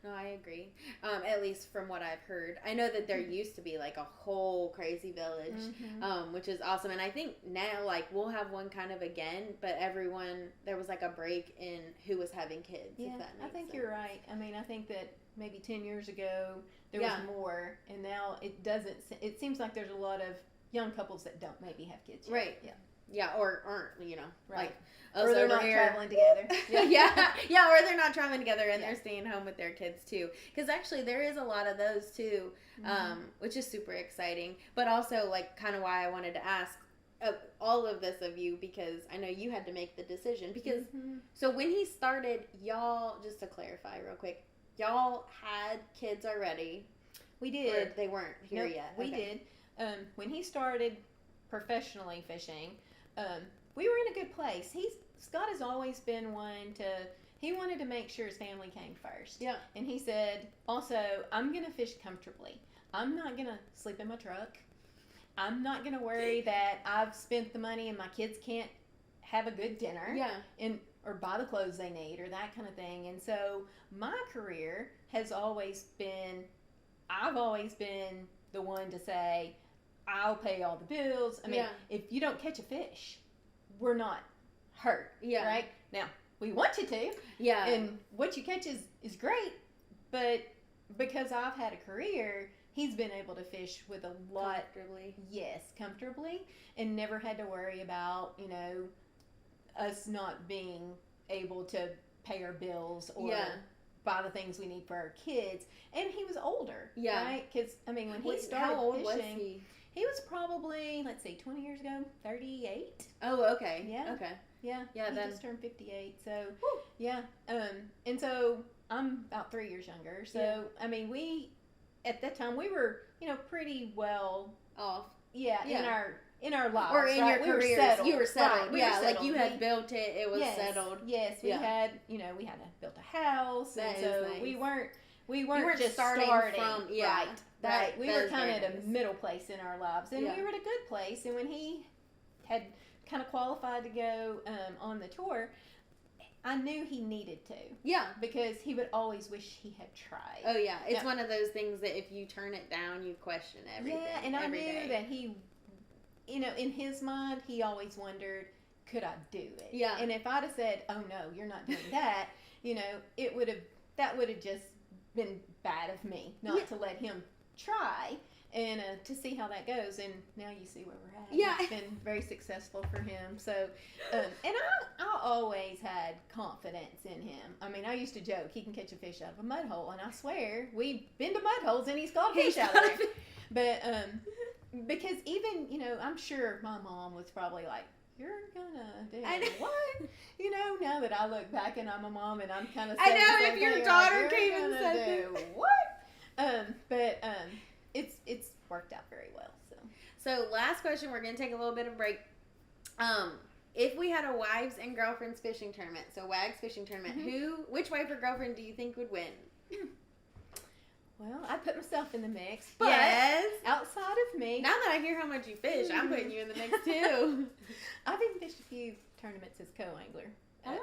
No, I agree. At least from what I've heard. I know that there used to be like a whole crazy village, which is awesome. And I think now, like, we'll have one kind of again, but there was like a break in who was having kids. Yeah, if that makes I think sense. you're right. I mean, I think that maybe 10 years ago there was more, and now it doesn't. It seems like there's a lot of young couples that don't maybe have kids yet. Right. Yeah. Yeah, or aren't, you know, like or they're not traveling together. Or they're not traveling together and they're staying home with their kids too. Because actually, there is a lot of those too, which is super exciting. But also, like, kind of why I wanted to ask all of this of you, because I know you had to make the decision. Because so when he started, y'all, just to clarify real quick, y'all had kids already. We did. Or they weren't here yet. We did. When he started professionally fishing, we were in a good place. Scott has always been one he wanted to make sure his family came first. Yeah. And he said, also, I'm going to fish comfortably. I'm not going to sleep in my truck. I'm not going to worry that I've spent the money and my kids can't have a good dinner. Yeah. Or buy the clothes they need, or that kind of thing. And so my career has always been, I've always been the one to say, I'll pay all the bills. I mean, if you don't catch a fish, we're not hurt. Yeah. Right? Now, we want you to. Yeah. And what you catch is great. But because I've had a career, he's been able to fish with a lot. Comfortably. Yes, comfortably. And never had to worry about, you know, us not being able to pay our bills or buy the things we need for our kids. And he was older. Yeah. Right? Because, I mean, when he started how old fishing. Was he? He was probably, 20 years ago, 38. Oh, okay. Yeah. Okay. Yeah. Yeah. He Then just turned 58. So, yeah. And so I'm about 3 years younger. So, I mean, at that time, we were, you know, pretty well off. Yeah. In our lives. Or in your careers. You were settled. Right, we were settled. Like you had built it. It was settled. Yes. We had, you know, we had built a house. That and so nice. we weren't just starting from, Right. We were kind of at a middle place in our lives. And we were at a good place. And when he had kind of qualified to go on the tour, I knew he needed to. Yeah. Because he would always wish he had tried. Oh, yeah. It's one of those things that if you turn it down, you question everything. Yeah, and I knew that he, you know, in his mind, he always wondered, could I do it? Yeah. And if I'd have said, oh, no, you're not doing that, you know, that would have just been bad of me not to let him try and to see how that goes. And now you see where we're at. Yeah. It's been very successful for him. So, and I always had confidence in him. I mean, I used to joke, he can catch a fish out of a mud hole. And I swear, we've been to mud holes and he's caught fish out of there. But, because even, you know, I'm sure my mom was probably like, you're gonna do what? You know, now that I look back and I'm a mom and I'm kind of saying, I know, if your daughter came and said what? But it's worked out very well. So last question, we're gonna take a little bit of break. If we had a wives and girlfriends fishing tournament, so WAG's fishing tournament, which wife or girlfriend do you think would win? Well, I put myself in the mix, but outside of me. Now that I hear how much you fish, I'm putting you in the mix too. I've even fished a few tournaments as co-angler. That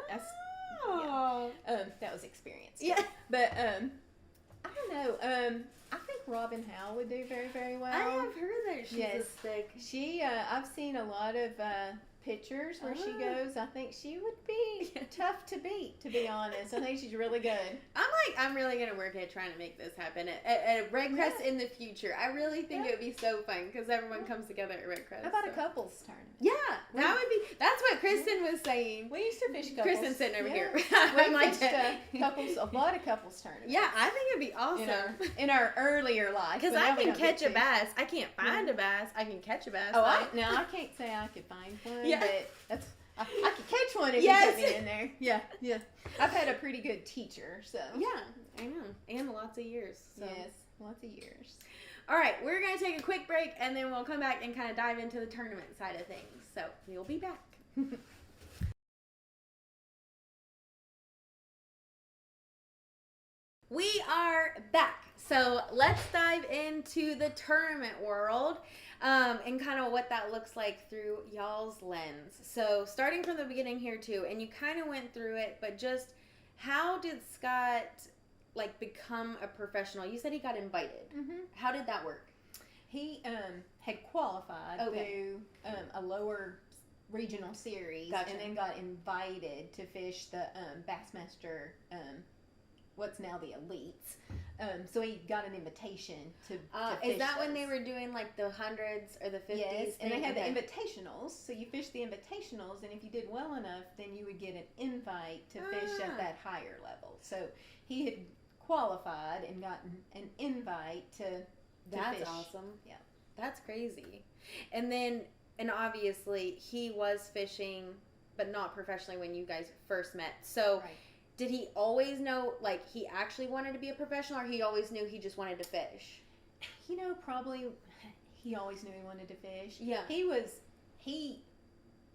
was experience. Yeah. But I don't know. I think Robin Howe would do very, very well. I have heard that she's a stick. She, I've seen a lot of pictures where she goes. I think she would be tough to beat, to be honest. I think she's really good. I'm really going to work at trying to make this happen at Red Crest in the future. I really think it would be so fun because everyone comes together at Red Crest. How about a couples tournament? Yeah, that would be, that's what Kristen was saying. We used to fish couples. Kristen's sitting over here. I'm like, couples, a lot of couples tournaments. Yeah, I think it'd be awesome. In our earlier life. Because I can catch a bass. I can't find a bass. I can catch a bass. Oh, I can't say I could find one, but that's... I could catch one if you put me in there. Yeah. I've had a pretty good teacher, so. Yeah, I know. And lots of years. So. Yes, lots of years. All right, we're going to take a quick break, and then we'll come back and kind of dive into the tournament side of things. So, we'll be back. We are back. So let's dive into the tournament world and kind of what that looks like through y'all's lens. So starting from the beginning here too, and you kind of went through it, but just how did Scott become a professional? You said he got invited. Mm-hmm. How did that work? He had qualified through a lower regional series, and then got invited to fish the Bassmaster. What's now the elites. So he got an invitation to fish is that those. when they were doing the hundreds or the 50s? Yes, and they had the invitationals. So you fished the invitationals, and if you did well enough, then you would get an invite to fish at that higher level. So he had qualified and gotten an invite to That's fish. Awesome. Yeah. That's crazy. And obviously he was fishing, but not professionally when you guys first met. So did he always know, he actually wanted to be a professional, or he always knew he just wanted to fish? Probably he always knew he wanted to fish. Yeah.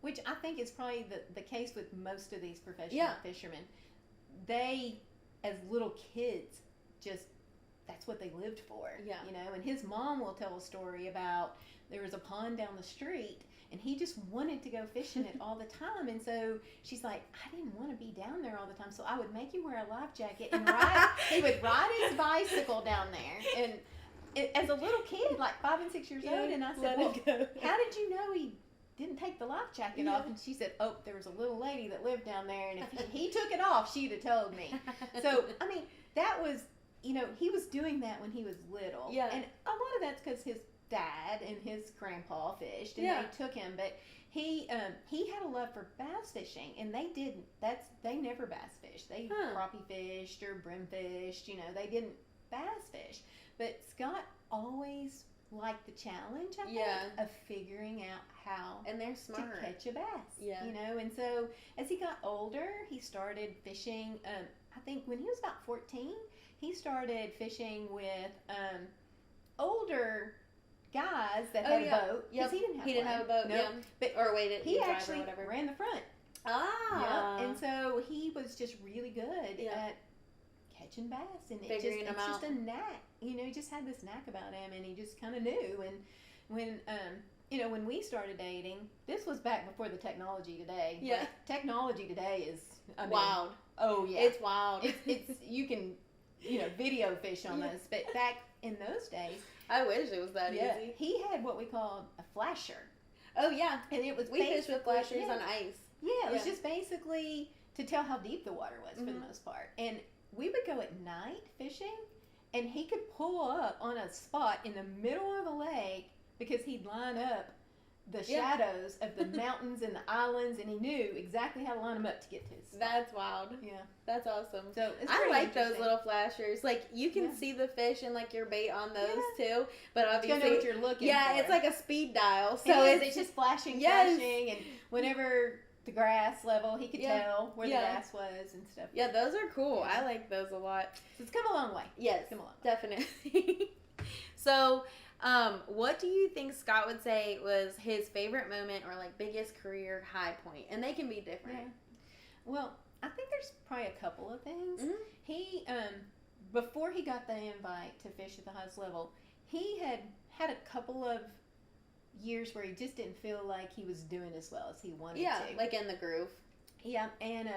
Which I think is probably the case with most of these professional fishermen. They, as little kids, that's what they lived for. Yeah. And his mom will tell a story about there was a pond down the street, and he just wanted to go fishing it all the time. And so she's like, I didn't want to be down there all the time, so I would make you wear a life jacket and he would ride his bicycle down there. And as a little kid, 5 and 6 years old, and I said, well, how did you know he didn't take the life jacket off? And she said, oh, there was a little lady that lived down there, and if he took it off, she'd have told me. So, that was, he was doing that when he was little. Yeah. And a lot of that's because his dad and his grandpa fished, and they took him, but he had a love for bass fishing, and they never bass fished. They crappie fished or brim fished, they didn't bass fish. But Scott always liked the challenge, I think, of figuring out how and they're smart to catch a bass. Yeah. And so as he got older, he started fishing. I think when he was about 14, he started fishing with older guys that had a boat, because he didn't have a boat. Nope. But he actually ran the front. And so he was just really good at catching bass, and it's just a knack. He just had this knack about him, and he just kind of knew. And when we started dating, this was back before the technology today. Yeah, technology today is wild. Oh yeah, it's wild. It's you can video fish almost, but back in those days, I wish it was that easy. He had what we called a flasher. Oh yeah, and it was we fished with flashers on ice. Yeah, it was just basically to tell how deep the water was for the most part. And we would go at night fishing, and he could pull up on a spot in the middle of a lake because he'd line up the shadows of the mountains and the islands, and he knew exactly how to line them up to get to his spot. That's wild. Yeah. That's awesome. So I like those little flashers. You can see the fish and your bait on those too. But obviously, you know what you're looking for. It's like a speed dial. So it's just flashing, and whenever the grass level, he could tell where the grass was and stuff. Yeah, those are cool. I like those a lot. So it's come a long way. Yes, come a long way. Definitely. So, what do you think Scott would say was his favorite moment or biggest career high point? And they can be different. Yeah. Well, I think there's probably a couple of things. Mm-hmm. He, before he got the invite to fish at the highest level, he had a couple of years where he just didn't feel like he was doing as well as he wanted to. Yeah, in the groove. Yeah, and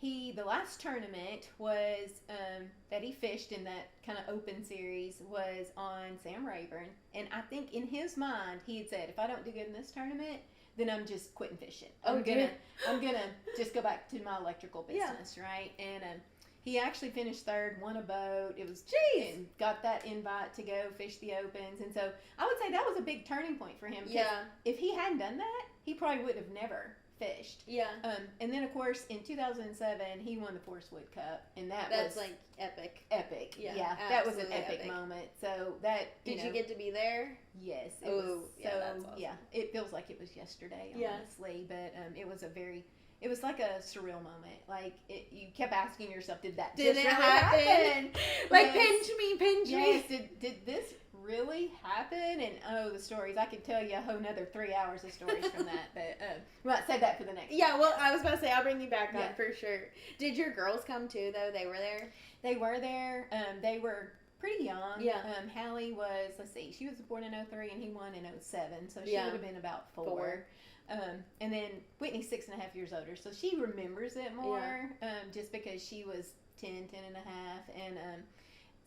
the last tournament was that he fished in that kind of open series was on Sam Rayburn, and I think in his mind he had said, if I don't do good in this tournament, then I'm just quitting fishing. I'm gonna just go back to my electrical business, right? And he actually finished third, won a boat. It was and got that invite to go fish the opens, and so I would say that was a big turning point for him. Yeah. If he hadn't done that, he probably would have never fished. Yeah. And then of course in 2007 he won the Forest Wood Cup, and that's like epic. Epic. Yeah. That was an epic moment. So that did you get to be there? Yes. That's awesome. Yeah. It feels like it was yesterday, honestly, but it was like a surreal moment. Like you kept asking yourself, did it really happen? Like pinch me. Yes. Did this really happen? And the stories, I could tell you a whole nother 3 hours of stories from that, but we might save that for the next time. Well, I was about to say I'll bring you back on for sure. Did your girls come too though? They were there? They were there. They were pretty young. Yeah. Hallie was, let's see, she was born in 03 and he won in 07, so she would have been about 4. And then Whitney's 6.5 years older, so she remembers it more, just because she was 10 and a half, and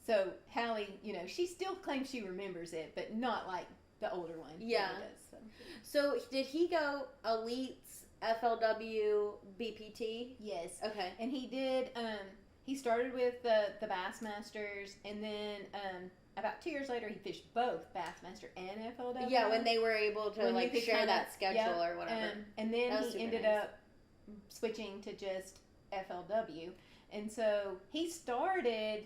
so Hallie, she still claims she remembers it, but not like the older one. Yeah. Does, so did he go elites, FLW, BPT? Yes. Okay. And he did. He started with the Bassmasters, and then about 2 years later, he fished both Bassmaster and FLW. Yeah, when they were able to share that schedule or whatever. And then he ended up switching to just FLW, and so he started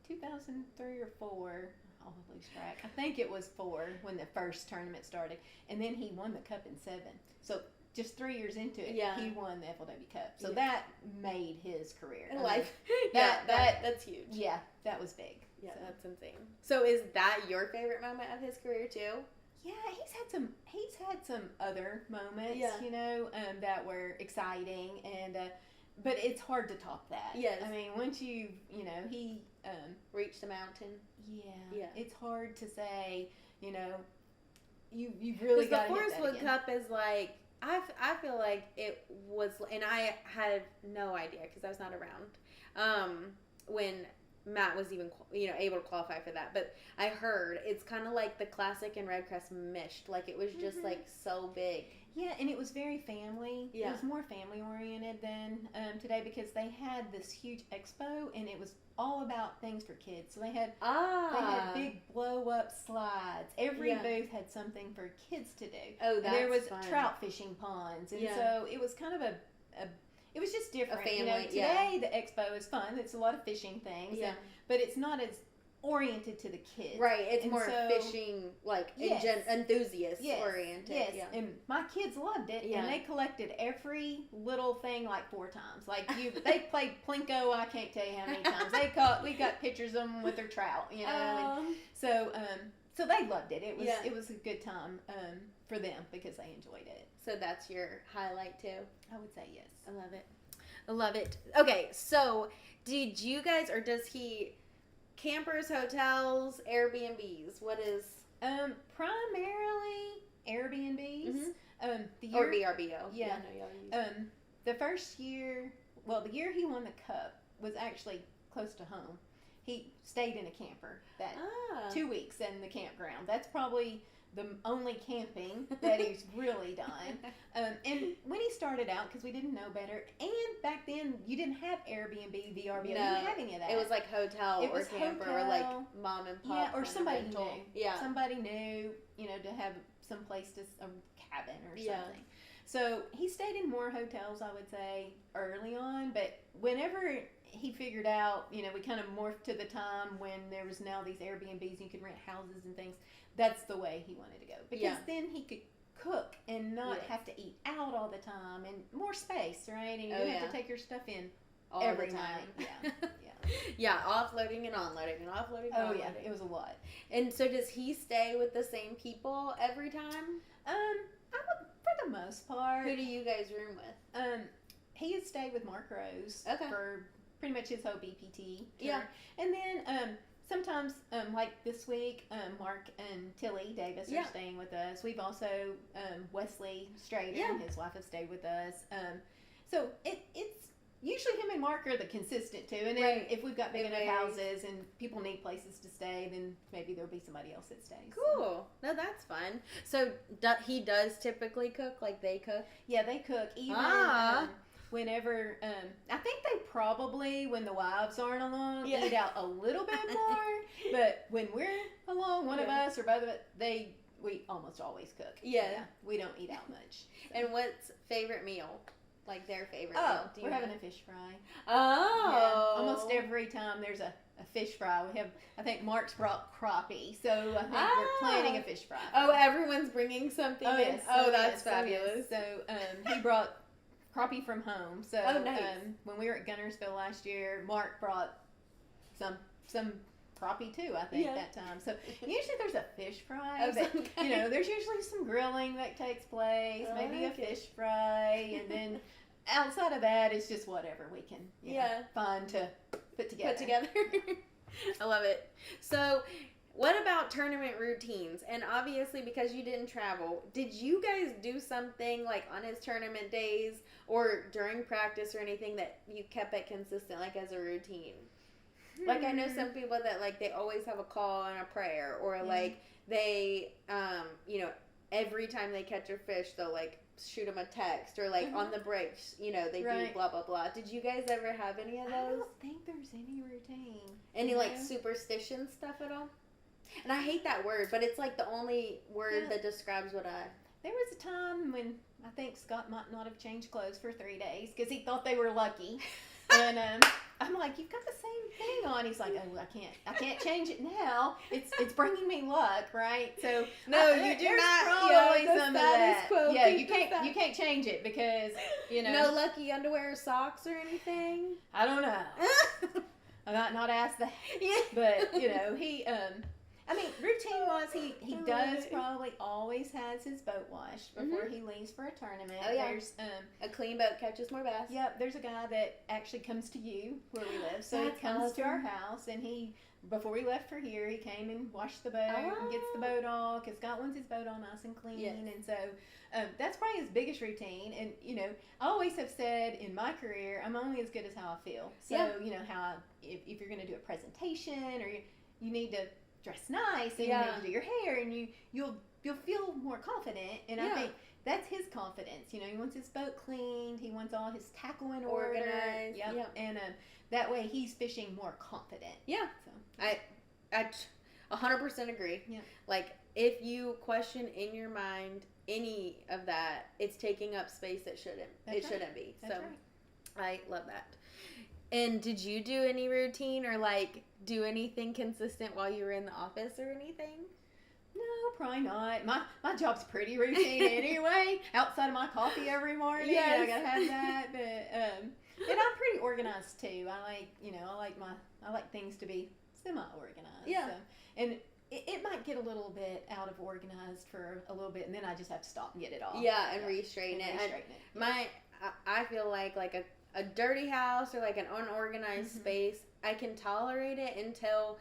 2003 or 4. I'll lose track. I think it was 4 when the first tournament started, and then he won the Cup in 7. So just 3 years into it, he won the FLW Cup. So that made his career. Life. That's huge. Yeah, that was big. Yeah, so. That's insane. So is that your favorite moment of his career too? Yeah, he's had some other moments, that were exciting, and but it's hard to top that. Yes. I mean, once he reached the mountain. Yeah. It's hard to say, you've really got to hit that again. The Forest Wood Cup is like, I feel like it was, and I had no idea because I was not around when Matt was even able to qualify for that, but I heard it's kind of like the Classic and Red Crest mished, like it was just like so big. Yeah, and it was very family. Yeah. It was more family oriented than today, because they had this huge expo and it was all about things for kids. So they had big blow up slides. Every booth had something for kids to do. Oh, that's there was fun. Trout fishing ponds, and so it was kind of it was just different. A family, today the expo is fun. It's a lot of fishing things, but it's not as oriented to the kids. Right, it's more fishing, like enthusiast oriented. Yes, yeah. And my kids loved it, and they collected every little thing like 4 times. Like they played Plinko, I can't tell you how many times. We got pictures of them with their trout, and so they loved it. It was a good time for them because they enjoyed it. So that's your highlight too? I would say yes. I love it. Okay, so did you guys, or does he, campers, hotels, Airbnbs? What is? Primarily Airbnbs. Or VRBO. Yeah. The first year, the year he won the Cup was actually close to home. He stayed in a camper 2 weeks in the campground. That's probably the only camping that he's really done. And when he started out, because we didn't know better, and back then you didn't have Airbnb, VRBO, you didn't have any of that. It was like hotel or camper or like mom and pop. Yeah, or somebody knew. Yeah. Somebody knew, to have some place a cabin or something. Yeah. So he stayed in more hotels, I would say, early on, but whenever he figured out, we kind of morphed to the time when there was now these Airbnbs and you could rent houses and things. That's the way he wanted to go, because then he could cook and not have to eat out all the time, and more space, right? And you don't have to take your stuff in all every the time. Night. Yeah, offloading and onloading and offloading and offloading. It was a lot. And so does he stay with the same people every time? I would, for the most part. Who do you guys room with? He had stayed with Mark Rose for pretty much his whole BPT tour. Yeah. And then sometimes, like this week, Mark and Tilly Davis are staying with us. We've also, Wesley Strader and his wife have stayed with us. So it's usually him and Mark are the consistent two. And then if we've got big enough houses and people need places to stay, then maybe there'll be somebody else that stays. Cool. No, that's fun. So he does typically cook, like they cook? Yeah, they cook. Even whenever, I think they probably, when the wives aren't along, eat out a little bit more. But when we're along, one of us or both of us, we almost always cook. Yeah. We don't eat out much. So. And what's favorite meal? Like their favorite meal? We're having a fish fry. Yeah, almost every time there's a fish fry. We have, I think Mark's brought crappie, so I think we're planning a fish fry. Oh, everyone's bringing something in? Yes. That's fabulous. So he brought crappie from home. So nice. When we were at Gunnersville last year, Mark brought some crappie too, I think, that time. So usually there's a fish fry, but there's usually some grilling that takes place, maybe a fish fry, and then outside of that, it's just whatever we can find to put together. I love it. So what about tournament routines? And obviously, because you didn't travel, did you guys do something like on his tournament days or during practice or anything that you kept it consistent, like as a routine? Like I know some people that like they always have a call and a prayer, or like they, every time they catch a fish, they'll like shoot them a text, or like on the breaks, they do blah blah blah. Did you guys ever have any of those? I don't think there's any routine. Any like superstition stuff at all? And I hate that word, but it's like the only word that describes what I. There was a time when I think Scott might not have changed clothes for 3 days because he thought they were lucky, and I'm like, you've got the same thing on. He's like, oh, I can't change it now. It's bringing me luck, right? So no, you do not. Probably some of that. Yeah, you can't change it because no lucky underwear or socks or anything. I don't know. I might not ask that. Yeah, but he routine was he does probably always has his boat washed before he leaves for a tournament. Oh yeah. There's a clean boat catches more bass. Yep. There's a guy that actually comes to you where we live, so he comes to our house, and before we left for here, he came and washed the boat and gets the boat all, because Scott wants his boat all nice and clean, and so that's probably his biggest routine. And I always have said in my career, I'm only as good as how I feel. So how if you're going to do a presentation or you need to dress nice and you need to do your hair, and you'll feel more confident, and I think that's his confidence. He wants his boat cleaned, he wants all his tackle in order, organized. Yep. And that way he's fishing more confident. Yeah. So I 100% agree. Yeah. Like if you question in your mind any of that, it's taking up space that shouldn't be. That's so right. I love that. And did you do any routine or like do anything consistent while you were in the office or anything? No, probably not. My job's pretty routine anyway. Outside of my coffee every morning, I gotta have that. But and I'm pretty organized too. I like things to be semi-organized. Yeah. So, and it might get a little bit out of organized for a little bit, and then I just have to stop and get it all. Yeah, and re-straighten it. I feel like a dirty house or like an unorganized space, I can tolerate it until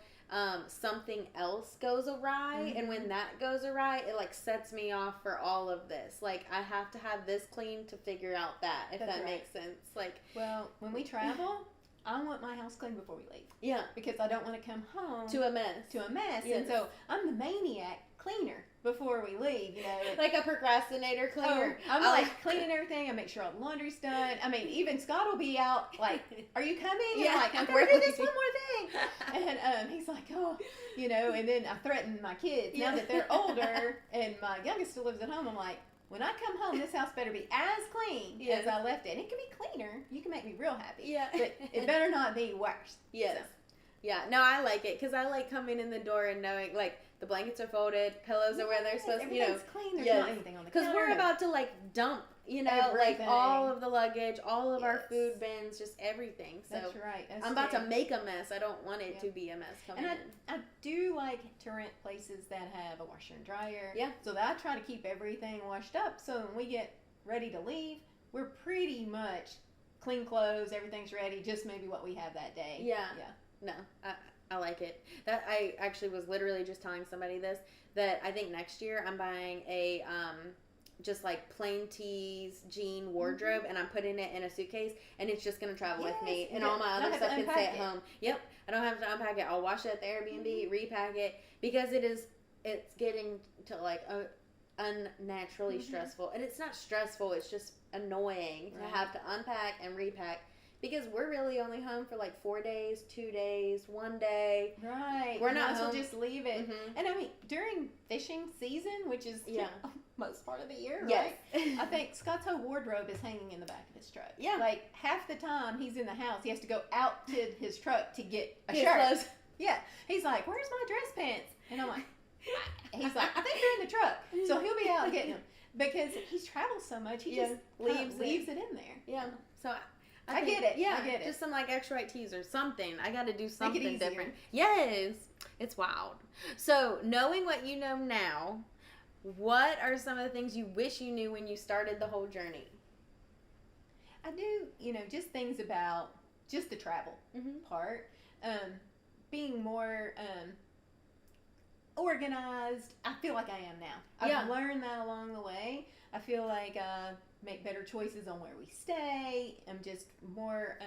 something else goes awry, and when that goes awry, it like sets me off for all of this. Like I have to have this clean to figure out that, if that makes sense. Like, well, when we travel, I want my house clean before we leave. Yeah, because I don't want to come home to a mess. Yes. And so I'm the maniac cleaner before we leave. Like a procrastinator cleaner. Oh, I'm like cleaning everything. I make sure all the laundry's done. I mean, even Scott will be out like, "Are you coming?" Yeah, I'm like, "I'm gonna do this one more thing." And he's like, "Oh," and then I threaten my kids now that they're older, and my youngest still lives at home. I'm like, when I come home, this house better be as clean as I left it. And it can be cleaner. You can make me real happy. Yeah. But it better not be worse. Yes. So. Yeah. No, I like it because I like coming in the door and knowing like the blankets are folded, pillows are where they're supposed to. Everything's clean. There's not anything on the counter. Because we're about to like dump, like all of the luggage, all of our food bins, just everything. So that's right. I'm about to make a mess. I don't want it to be a mess coming in. I do like to rent places that have a washer and dryer. Yeah. So that I try to keep everything washed up. So when we get ready to leave, we're pretty much clean clothes. Everything's ready. Just maybe what we have that day. Yeah. Yeah. No, I like it. That I actually was literally just telling somebody this, that I think next year I'm buying a just like plain tees, jean wardrobe, and I'm putting it in a suitcase, and it's just gonna travel with me, and all my other stuff can stay at home. Yep, I don't have to unpack it. I'll wash it at the Airbnb, repack it, because it's getting to like unnaturally stressful, and it's not stressful. It's just annoying to have to unpack and repack. Because we're really only home for like 4 days, 2 days, 1 day. Right. We're not home. So just leave it. And I mean, during fishing season, which is most part of the year, right? I think Scott's whole wardrobe is hanging in the back of his truck. Yeah. Like half the time he's in the house, he has to go out to his truck to get a shirt. Clothes. Yeah. He's like, "Where's my dress pants?" And I'm like, he's like, "I think they're in the truck." So he'll be out getting them because he's traveled so much. He just leaves it in there. Yeah. So. I get it. Yeah, I get it. Just some like extra white tees or something. I got to do something different. Yes, it's wild. So, knowing what you know now, what are some of the things you wish you knew when you started the whole journey? I do, just things about just the travel part, being more organized. I feel like I am now. I've learned that along the way. I feel like make better choices on where we stay. I'm just more,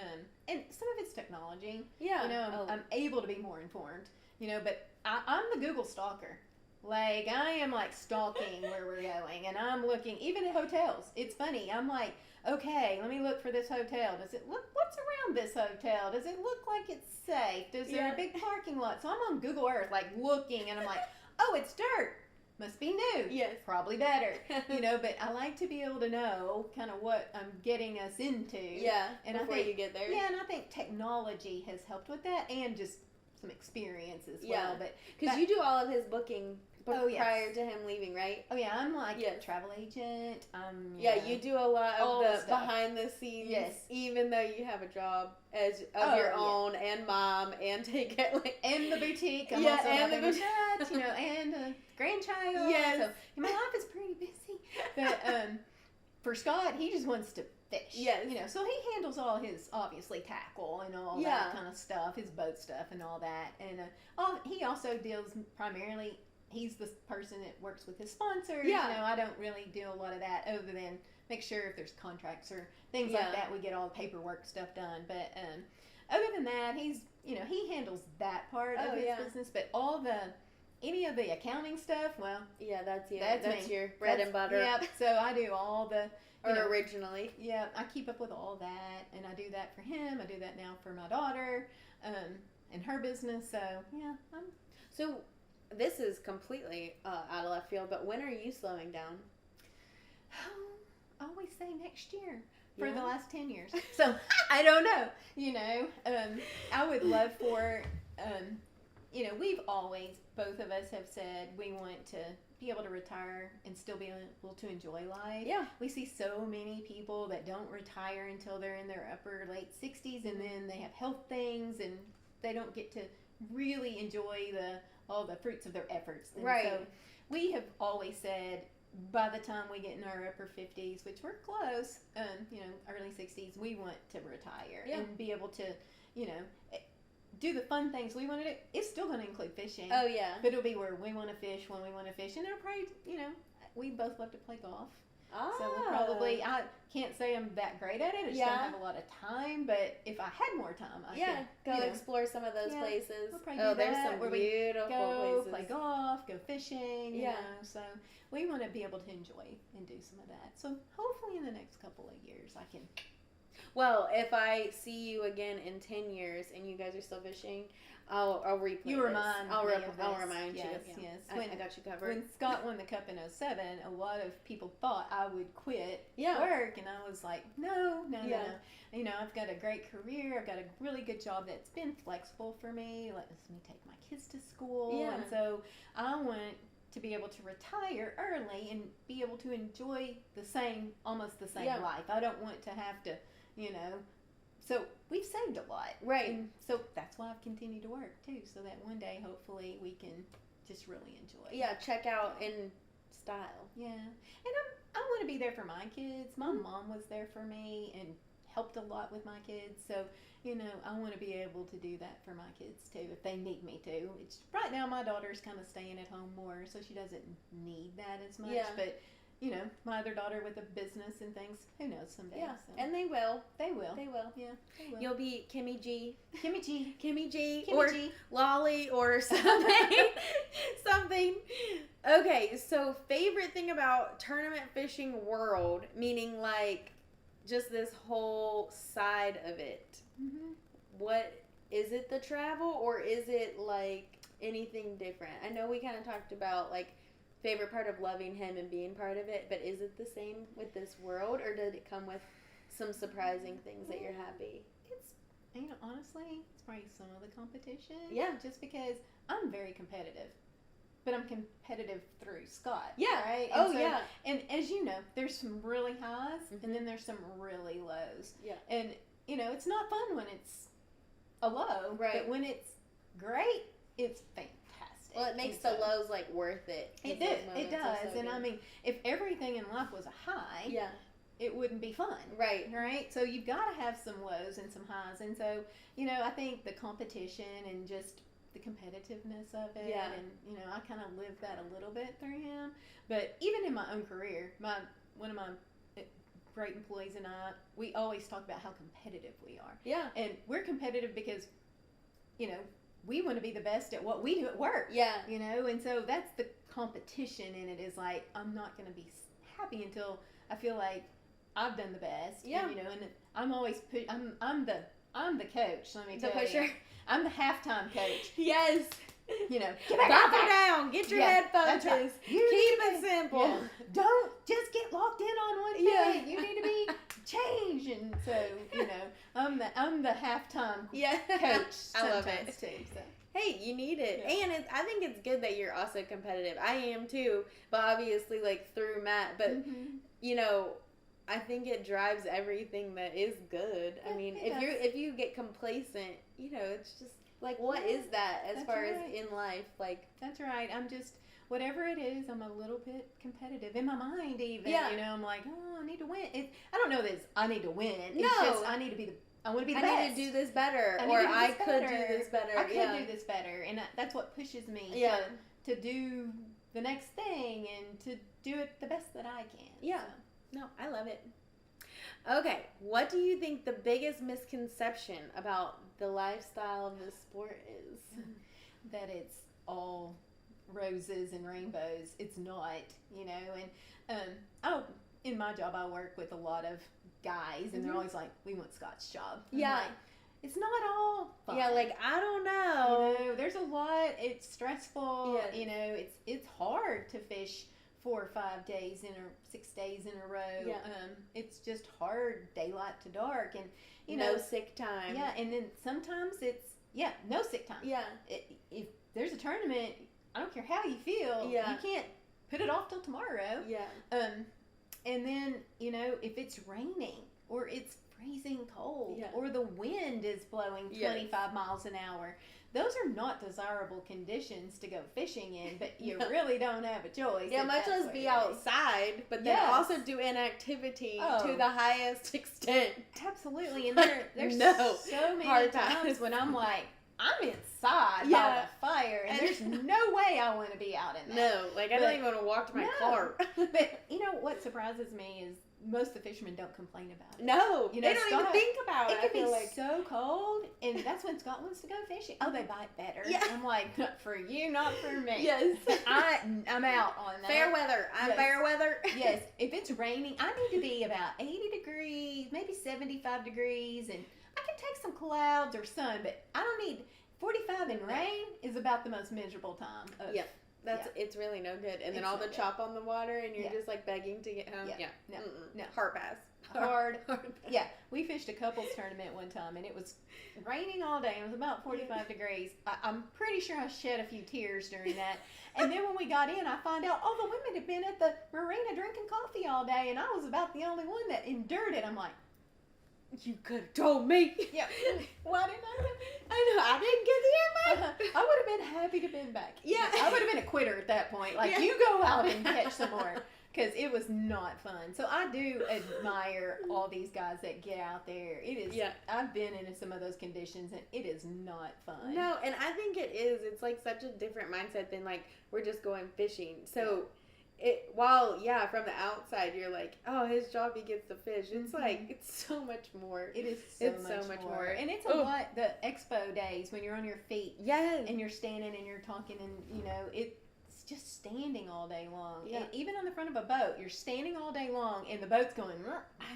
and some of it's technology. Yeah. I'm able to be more informed, but I'm the Google stalker. Like, I am like stalking where we're going, and I'm looking, even at hotels. It's funny. I'm like, okay, let me look for this hotel. Does it look, what's around this hotel? Does it look like it's safe? Is there a big parking lot? So I'm on Google Earth, like looking, and I'm like, oh, it's dirt. Must be new. Yes. Probably better. But I like to be able to know kind of what I'm getting us into. Yeah. And before you get there. Yeah, and I think technology has helped with that, and just some experience as well. But because you do all of his booking prior to him leaving, right? Oh yeah, I'm like a travel agent. You do a lot of the behind the scenes. Yes. Even though you have a job of your own, and mom, and take it and the boutique. I'm also and the boutique. That, and a grandchild. Yes. So my life is pretty busy. But for Scott, he just wants to fish. Yes. So he handles all his, obviously, tackle and all that kind of stuff, his boat stuff and all that. And he also deals primarily, he's the person that works with his sponsors. I don't really do a lot of that other than make sure if there's contracts or things like that, we get all the paperwork stuff done. But other than that, he handles that part of his business. But any of the accounting stuff, well, that's you. That's your bread and butter. Yep. So I do all the. Originally. Yeah, I keep up with all that, and I do that for him. I do that now for my daughter, and her business. So So this is completely out of left field, but when are you slowing down? I always say next year for the last 10 years. So I don't know. I would love for. We've always, both of us have said we want to be able to retire and still be able to enjoy life. Yeah. We see so many people that don't retire until they're in their upper late 60s, and then they have health things and they don't get to really enjoy all the fruits of their efforts. And so we have always said by the time we get in our upper 50s, which we're close, early 60s, we want to retire and be able to, do the fun things we want to do. It's still going to include fishing. Oh, yeah. But it'll be where we want to fish, when we want to fish. And it'll probably, we both love to play golf. Oh. So we'll probably, I can't say I'm that great at it. I just don't have a lot of time. But if I had more time, I could. Go explore some of those places. We'll probably do there's that, some beautiful places. Play golf, go fishing, you know. So we want to be able to enjoy and do some of that. So hopefully in the next couple of years I can. Well, if I see you again in 10 years and you guys are still fishing, I'll replay you this. Remind I'll me of this. remind you. Yes. I got you covered. When Scott won the Cup in 2007, a lot of people thought I would quit work, and I was like, no. I've got a great career. I've got a really good job that's been flexible for me. Lets me take my kids to school, and so I want to be able to retire early and be able to enjoy almost the same life. I don't want to have to. So we've saved a lot. Right. And so that's why I've continued to work too, so that one day hopefully we can just really enjoy. Yeah, check out in style. Yeah. And I want to be there for my kids. My mom was there for me and helped a lot with my kids. So, I want to be able to do that for my kids too if they need me to. Right now my daughter's kind of staying at home more, so she doesn't need that as much. Yeah. But you know, my other daughter with a business and things. Who knows someday? Yeah, So. and they will. They will. They will. Yeah, they will. You'll be Kimmy G. Kimmy G. Kimmy G. Kimmy or G. Lolly or something. Something. Okay, so favorite thing about tournament fishing world, meaning like just this whole side of it. Mm-hmm. What is it? The travel, or is it like anything different? I know we kind of talked about like favorite part of loving him and being part of it, but is it the same with this world, or did it come with some surprising things that you're happy? It's, you know, honestly, it's probably some of the competition. Yeah. Just because I'm very competitive. But I'm competitive through Scott. Yeah. Right? And yeah. And as you know, there's some really highs and then there's some really lows. Yeah. And, you know, it's not fun when it's a low. Right. But when it's great, it's fantastic. Well, it makes the lows like worth it. It does. So and I mean, if everything in life was a high, yeah, it wouldn't be fun. Right. Right? So you've got to have some lows and some highs. And so, you know, I think the competition and just the competitiveness of it, yeah. And you know, I kind of lived that a little bit through him. But even in my own career, one of my great employees and I, we always talk about how competitive we are. Yeah. And we're competitive because, you know, we want to be the best at what we do at work. Yeah. You know, and so that's the competition in it, is like, I'm not going to be happy until I feel like I've done the best. Yeah. And, you know, and I'm always I'm the coach. Let me tell you. Pusher. I'm the halftime coach. Yes. You know, buckle down. Get your head focused. Right. Keep it simple. Yeah. Don't just get locked in on one thing. Yeah. You need to be changed. And so, you know, I'm the halftime coach. I love it too. So. Hey, you need it. Yeah. And I think it's good that you're also competitive. I am too, but obviously like through Matt. But, you know, I think it drives everything that is good. Yeah, I mean, it if you get complacent, you know, it's just like, what is that as far as in life? Like, that's right. I'm just, whatever it is, I'm a little bit competitive in my mind even. Yeah. You know, I'm like, oh, I need to win. I don't know that I need to win. No. It's just I need to be I want to be the best. I need to do this better, I could do this better. I could do this better, and that's what pushes me to do the next thing and to do it the best that I can. Yeah. So. No, I love it. Okay, what do you think the biggest misconception about the lifestyle of this sport is? That it's all roses and rainbows. It's not, you know. And in my job, I work with a lot of guys, and they're always like, "We want Scott's job." I'm like, it's not all fun. Yeah, like, I don't know. You know, there's a lot. It's stressful. Yeah. You know, it's hard to fish 4 or 5 days 6 days in a row. Yeah. It's just hard, daylight to dark, and you no know, sick time. Yeah, and then sometimes it's no sick time. Yeah. If there's a tournament, I don't care how you feel. Yeah. You can't put it off till tomorrow. Yeah. And then, you know, if it's raining or it's freezing cold or the wind is blowing 25 miles an hour, those are not desirable conditions to go fishing in, but you really don't have a choice. Yeah, much less be outside, but then also do inactivity to the highest extent. Absolutely. And there's so many times when I'm like, I'm inside by the fire, and there's no way I want to be out in that. No, like I don't even want to walk to my car. But you know what surprises me is most of the fishermen don't complain about it. No, you know, they don't even think about it. It can be so cold, and that's when Scott wants to go fishing. Oh, they bite better. Yeah. I'm like, for you, not for me. Yes. I'm out on that. Fair weather. I'm fair weather. Yes. If it's raining, I need to be about 80 degrees, maybe 75 degrees, and I can take some clouds or sun, but I don't need 45 in rain is about the most miserable time. It's really no good. And then It's all no the good. chop on the water, and you're just like begging to get home. Yeah. No. Hard pass. Hard. Yeah, we fished a couples tournament one time, and it was raining all day. It was about 45 degrees. I'm pretty sure I shed a few tears during that. And then when we got in, I found out all the women had been at the marina drinking coffee all day, and I was about the only one that endured it. I'm like, you could have told me. Yeah. Why didn't I? I know. I didn't get the invite. I would have been happy to been back. Yeah. I would have been a quitter at that point. Like, you go out and catch some more. Because it was not fun. So I do admire all these guys that get out there. It is. Yeah. I've been in some of those conditions, and it is not fun. No, and I think it is. It's like such a different mindset than like we're just going fishing. So while from the outside you're like, oh, his job, he gets the fish. It's like, it's so much more. It is so much more. And it's a lot, the expo days when you're on your feet. Yes. And you're standing and you're talking and, you know, it's just standing all day long. Yeah. And even on the front of a boat, you're standing all day long and the boat's going,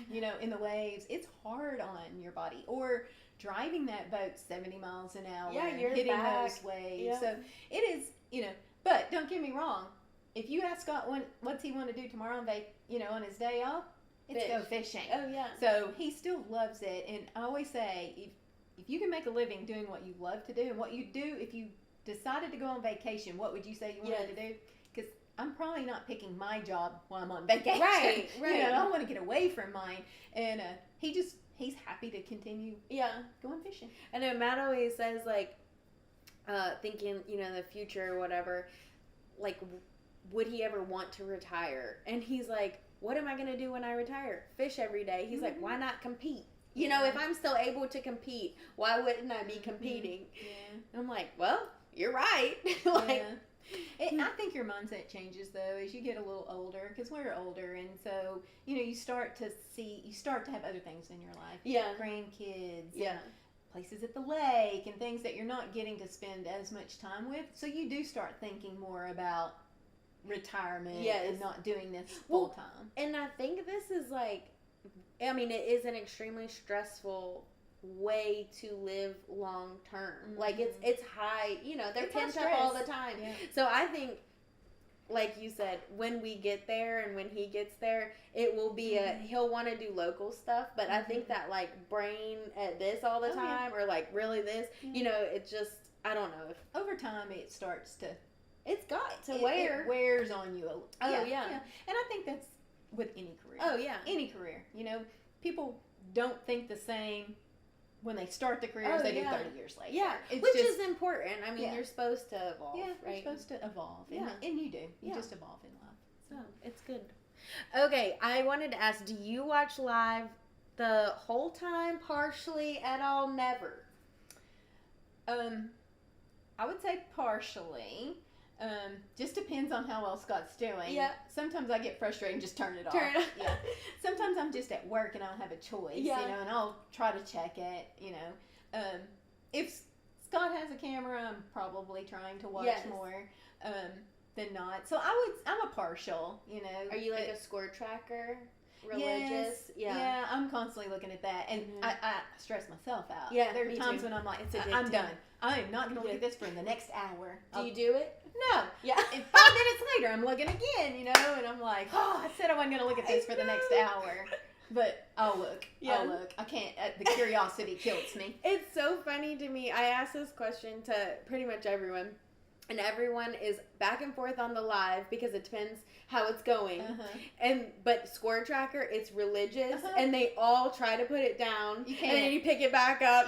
you know, in the waves. It's hard on your body. Or driving that boat 70 miles an hour and hitting those waves. Yeah. So it is, you know, but don't get me wrong. If you ask Scott what's he want to do tomorrow on his day off, it's go fishing. Oh, yeah. So he still loves it. And I always say, if you can make a living doing what you love to do, and what you do, if you decided to go on vacation, what would you say you wanted to do? Because I'm probably not picking my job while I'm on vacation. Right. You know, I want to get away from mine. And he's happy to continue going fishing. I know Matt always says, like, thinking, you know, the future or whatever, like, would he ever want to retire? And he's like, what am I going to do when I retire? Fish every day. He's like, why not compete? You know, if I'm still able to compete, why wouldn't I be competing? Yeah. And I'm like, well, you're right. I think your mindset changes, though, as you get a little older, because we're older, and so, you know, you start to have other things in your life. Yeah. Grandkids. Yeah. Places at the lake and things that you're not getting to spend as much time with. So you do start thinking more about retirement and not doing this full time. And I think this is like, I mean, it is an extremely stressful way to live long term. Like it's high, you know, they're pent up all the time. Yeah. So I think, like you said, when we get there and when he gets there, it will be he'll want to do local stuff, but I think that like brain at this all the time or like really this, you know, it just, I don't know. Over time it starts to, it's got to wear. It wears on you. Yeah. And I think that's with any career. Oh, yeah. Any career. You know, people don't think the same when they start the career as they do 30 years later. Yeah, which is important. I mean, you're supposed to evolve, right? You're supposed to evolve. Yeah. And you do. You just evolve in life. So, it's good. Okay, I wanted to ask, do you watch live the whole time, partially, at all, never? I would say partially. Just depends on how well Scott's doing. Yeah. Sometimes I get frustrated and just turn it off. Yeah. Sometimes I'm just at work and I don't have a choice. Yeah. You know, and I'll try to check it. You know, if Scott has a camera, I'm probably trying to watch more than not. So I'm a partial. You know. Are you like a score tracker? Religious? Yes. Yeah, I'm constantly looking at that, and I stress myself out. Yeah, there are times when I'm like, I'm done. I am not going to look at this for the next hour. Do you do it? No. Yeah. And 5 minutes later, I'm looking again, you know, and I'm like, oh, I said I wasn't going to look at this for the next hour. But I'll look. Yeah. I'll look. I can't. The curiosity kills me. It's so funny to me. I ask this question to pretty much everyone. And everyone is back and forth on the live because it depends how it's going. But score tracker, it's religious, and they all try to put it down. You can't. And then you pick it back up.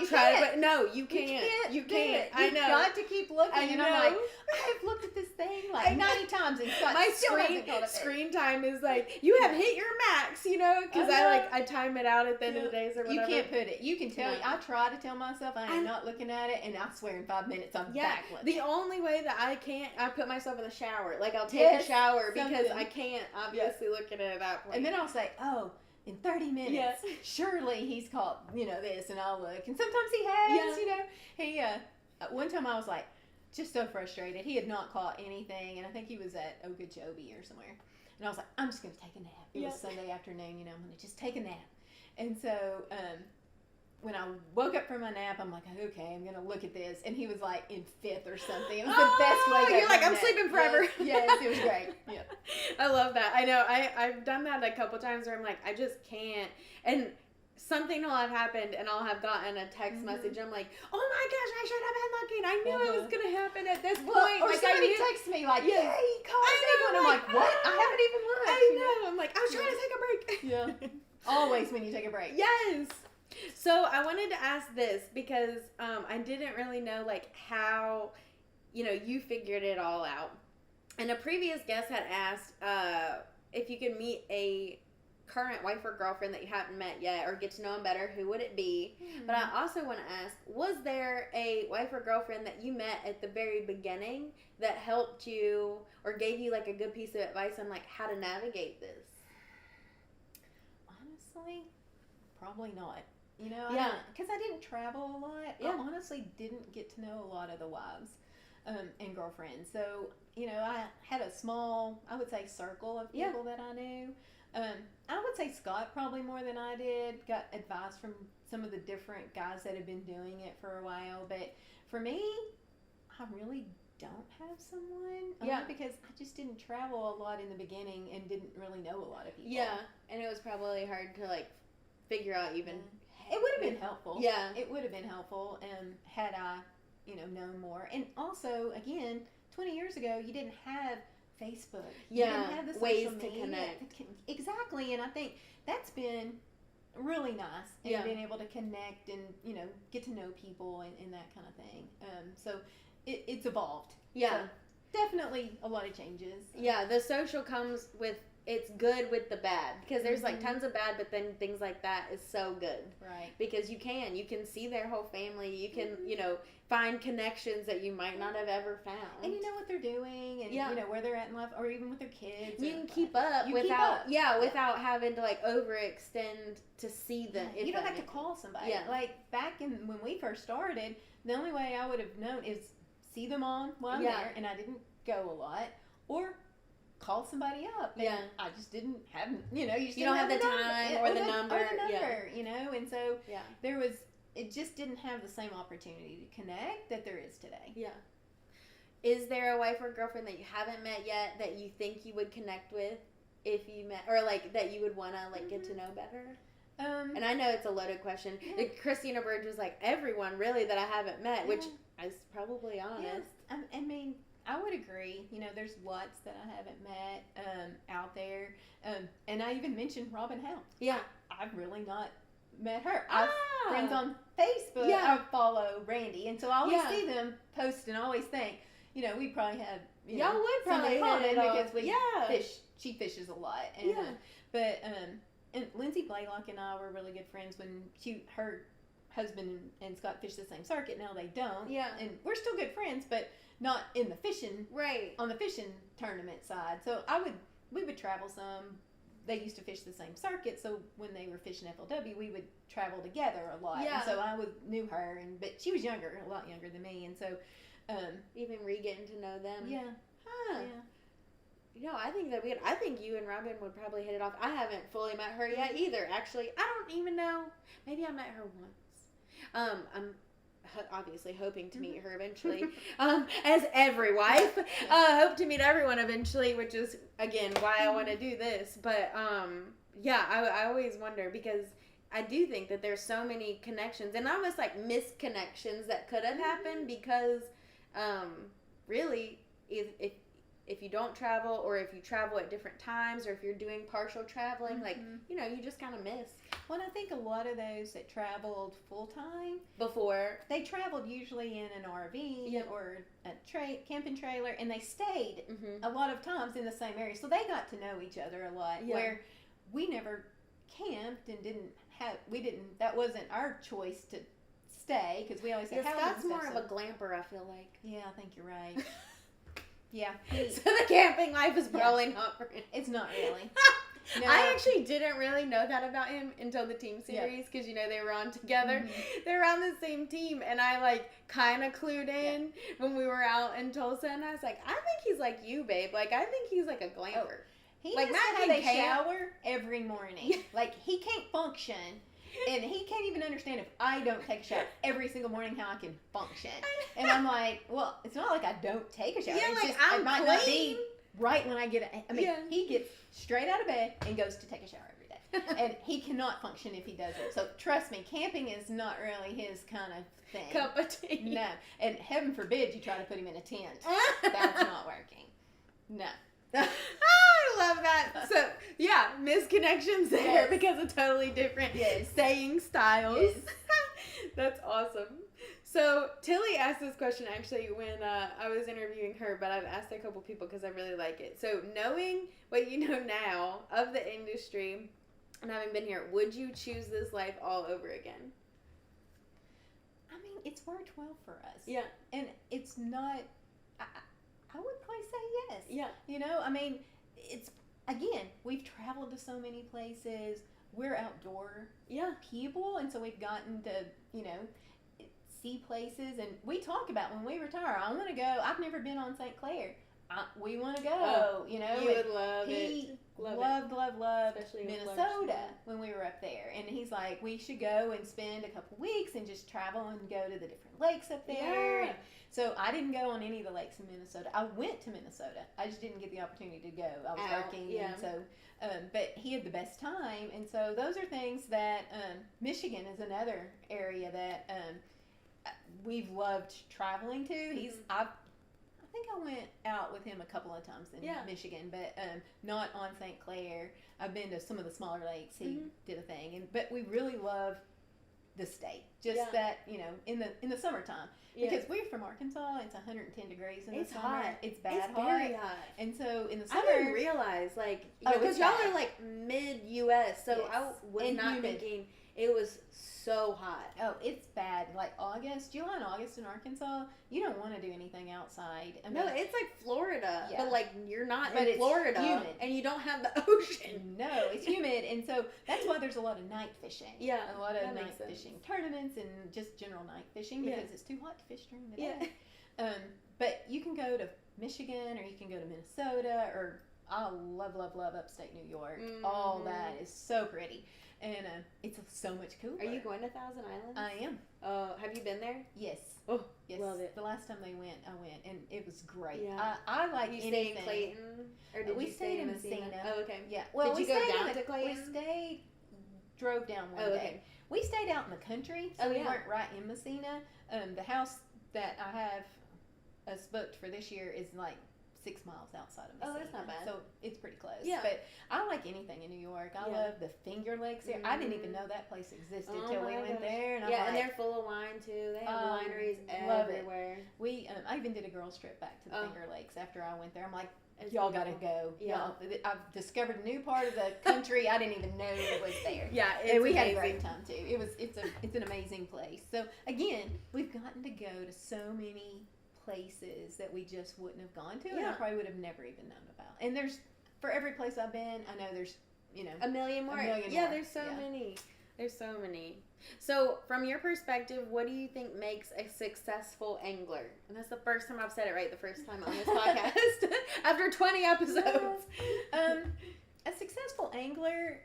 No, you can't. You can't. I know. You've got to keep looking. I and know. I'm like, I've looked at this thing like 90 times, and Scott my still hasn't called it. screen time is like, you have hit your max, you know, because I time it out at the end of the days or whatever. You can't put it. You can tell. I try to tell myself I am not looking at it, and I swear in 5 minutes I'm back looking. The only way that I can't, I put myself in the shower. Like, I'll take a shower because I can't obviously look at it at that point. And then I'll say, oh, in 30 minutes, surely he's caught, you know, this, and I'll look. And sometimes he has, you know. He, one time I was like, just so frustrated. He had not caught anything, and I think he was at Okeechobee or somewhere. And I was like, I'm just going to take a nap. It was Sunday afternoon, you know, I'm going to just take a nap. And so, when I woke up from my nap, I'm like, okay, I'm going to look at this. And he was like in 5th or something. It was the best way to You're like, I'm sleeping forever. Yes, it was great. Yeah. I love that. I know. I've done that a couple times where I'm like, I just can't. And something will have happened and I'll have gotten a text message. I'm like, oh my gosh, I should have been looking. I knew it was going to happen at this point. Or like, somebody texts me like, yeah, he caught a big one. I'm like, what? I haven't even looked. I know. I'm like, I was trying to take a break. Yeah. Always when you take a break. Yes. So I wanted to ask this because I didn't really know like how, you know, you figured it all out. And a previous guest had asked if you could meet a current wife or girlfriend that you haven't met yet, or get to know them better, who would it be? But I also want to ask, was there a wife or girlfriend that you met at the very beginning that helped you or gave you like a good piece of advice on like how to navigate this? Honestly, probably not. You know, Yeah, because I didn't travel a lot. Yeah. I honestly didn't get to know a lot of the wives and girlfriends. So, you know, I had a small, I would say, circle of people that I knew. I would say Scott probably more than I did. Got advice from some of the different guys that have been doing it for a while. But for me, I really don't have someone. Because I just didn't travel a lot in the beginning and didn't really know a lot of people. Yeah, and it was probably hard to like figure out even. It would have been helpful. Yeah. It would have been helpful had I, you know, known more. And also, again, 20 years ago, you didn't have Facebook. Yeah. You didn't have the ways social to media. connect. Exactly. And I think that's been really nice. And being able to connect and, you know, get to know people and that kind of thing. So it's evolved. Yeah. So definitely a lot of changes. Yeah, the social comes with, it's good with the bad, because there's like tons of bad, but then things like that is so good. Right. Because you can see their whole family, you can, you know, find connections that you might not have ever found. And you know what they're doing, and you know where they're at in life, or even with their kids. You can keep up without having to like overextend to see them. You don't have to call somebody. Yeah. Like back when we first started, the only way I would have known is see them on while I'm there, and I didn't go a lot, or call somebody up. And I just didn't have, you know, you don't have the time or the number, you know, and so there was, it just didn't have the same opportunity to connect that there is today. Yeah. Is there a wife or girlfriend that you haven't met yet that you think you would connect with if you met, or like that you would want to like get to know better? And I know it's a loaded question. Christina Burge was like, everyone really that I haven't met, which is probably honest. Yes. I mean, I would agree. You know, there's lots that I haven't met out there. And I even mentioned Robin Howe. Yeah. I've really not met her. I have friends on Facebook. Yeah. I follow Randy. And so I always see them post and I always think, you know, we probably have, y'all would probably common hit it off. because we fish. She fishes a lot. And, and Lindsay Blaylock and I were really good friends when her husband and Scott fish the same circuit. Now they don't. Yeah. And we're still good friends, but not in the fishing, on the fishing tournament side. So we would travel some. They used to fish the same circuit, so when they were fishing FLW, we would travel together a lot. Yeah. And so I knew her, but she was younger, a lot younger than me, and so even getting to know them. Yeah. Huh. Yeah. You know, I think you and Robin would probably hit it off. I haven't fully met her yet either. Actually, I don't even know. Maybe I met her once. I'm obviously hoping to meet her eventually, as every wife. Hope to meet everyone eventually, which is again why I want to do this. But I always wonder, because I do think that there's so many connections and almost like misconnections that could have happened because really if you don't travel, or if you travel at different times, or if you're doing partial traveling, like, you know, you just kind of miss. Well, I think a lot of those that traveled full-time before, they traveled usually in an RV or a camping trailer, and they stayed a lot of times in the same area. So they got to know each other a lot, where we never camped and that wasn't our choice to stay, because we always had houses. Scott's more of a glamper, I feel like. Yeah, I think you're right. Yeah. So the camping life is probably not for him. It's not really. No. I actually didn't really know that about him until the team series, because you know they were on together. They were on the same team, and I like kind of clued in when we were out in Tulsa, and I was like, I think he's like you, babe. Like, I think he's like a glamper. He like, has to have a shower every morning. Like, he can't function. And he can't even understand if I don't take a shower every single morning, how I can function. And I'm like, well, it's not like I don't take a shower. Yeah, it's like, just, I'm it might not be right when I get I mean, he gets straight out of bed and goes to take a shower every day. And he cannot function if he doesn't. So trust me, camping is not really his kind of thing. Cup of tea. No. And heaven forbid you try to put him in a tent. That's not working. No. I love that. So, yeah, misconnections there because of totally different saying styles. Yes. That's awesome. So, Tilly asked this question actually when I was interviewing her, but I've asked a couple people because I really like it. So, knowing what you know now of the industry, And having been here, would you choose this life all over again? I mean, it's worked well for us. Yeah. And it's not, I would probably say yes. Yeah. You know, I mean, it's, again, we've traveled to so many places. We're outdoor people, and so we've gotten to, you know, see places. And we talk about when we retire, I want to go. I've never been on St. Clair. We want to go, you know. You would love it. He loved especially Minnesota when we were up there. And he's like, we should go and spend a couple weeks and just travel and go to the different lakes up there. Yeah. And so I didn't go on any of the lakes in Minnesota. I went to Minnesota. I just didn't get the opportunity to go. I was working. Yeah. And so, but he had the best time. And so those are things that, Michigan is another area that we've loved traveling to. I think I went out with him a couple of times in Michigan, but not on St. Clair. I've been to some of the smaller lakes. He did a thing, but we really love the state. Just that, you know, in the summertime, because we're from Arkansas. It's 110 degrees in the summer. Hot. It's bad It's very hot. And so in the summer, I didn't realize because y'all are like mid U.S. So I was not thinking it was so hot. Oh, it's bad. Like July and August in Arkansas, you don't want to do anything outside. I mean, no, it's like Florida, but like you're not but in Florida, humid. And you don't have the ocean. No, it's humid, and so that's why there's a lot of night fishing. Yeah, a lot of night fishing tournaments and just general night fishing because it's too hot to fish during the day. But you can go to Michigan or you can go to Minnesota or I love upstate New York. All that is so pretty. And it's so much cooler. Are you going to Thousand Islands? I am. Have you been there? Yes. Oh, yes. Love it. The last time I went, and it was great. Yeah. I like you anything. Stay in Clayton? Or did we you stay stay in Messina? Oh, okay. Yeah. Well, did you go down to Clayton? Drove down one day. We stayed out in the country, so we weren't right in Messina. The house that I have us booked for this year is like 6 miles outside of Messina. Oh, that's not bad. So it's pretty close. Yeah. But I like anything in New York. I love the Finger Lakes there. I didn't even know that place existed till we went there. And and they're full of wine too. They have wineries everywhere. I even did a girls trip back to the Finger Lakes after I went there. I'm like, It's y'all got to go. Yeah. I've discovered a new part of the country I didn't even know was there. Yeah, and we had a great time too. It's an amazing place. So again, we've gotten to go to so many places that we just wouldn't have gone to, and I probably would have never even known about. And there's, for every place I've been, I know there's, you know, a million more. There's so many. There's so many. So, from your perspective, what do you think makes a successful angler? And that's the first time I've said it right the first time on this podcast after 20 episodes. A successful angler,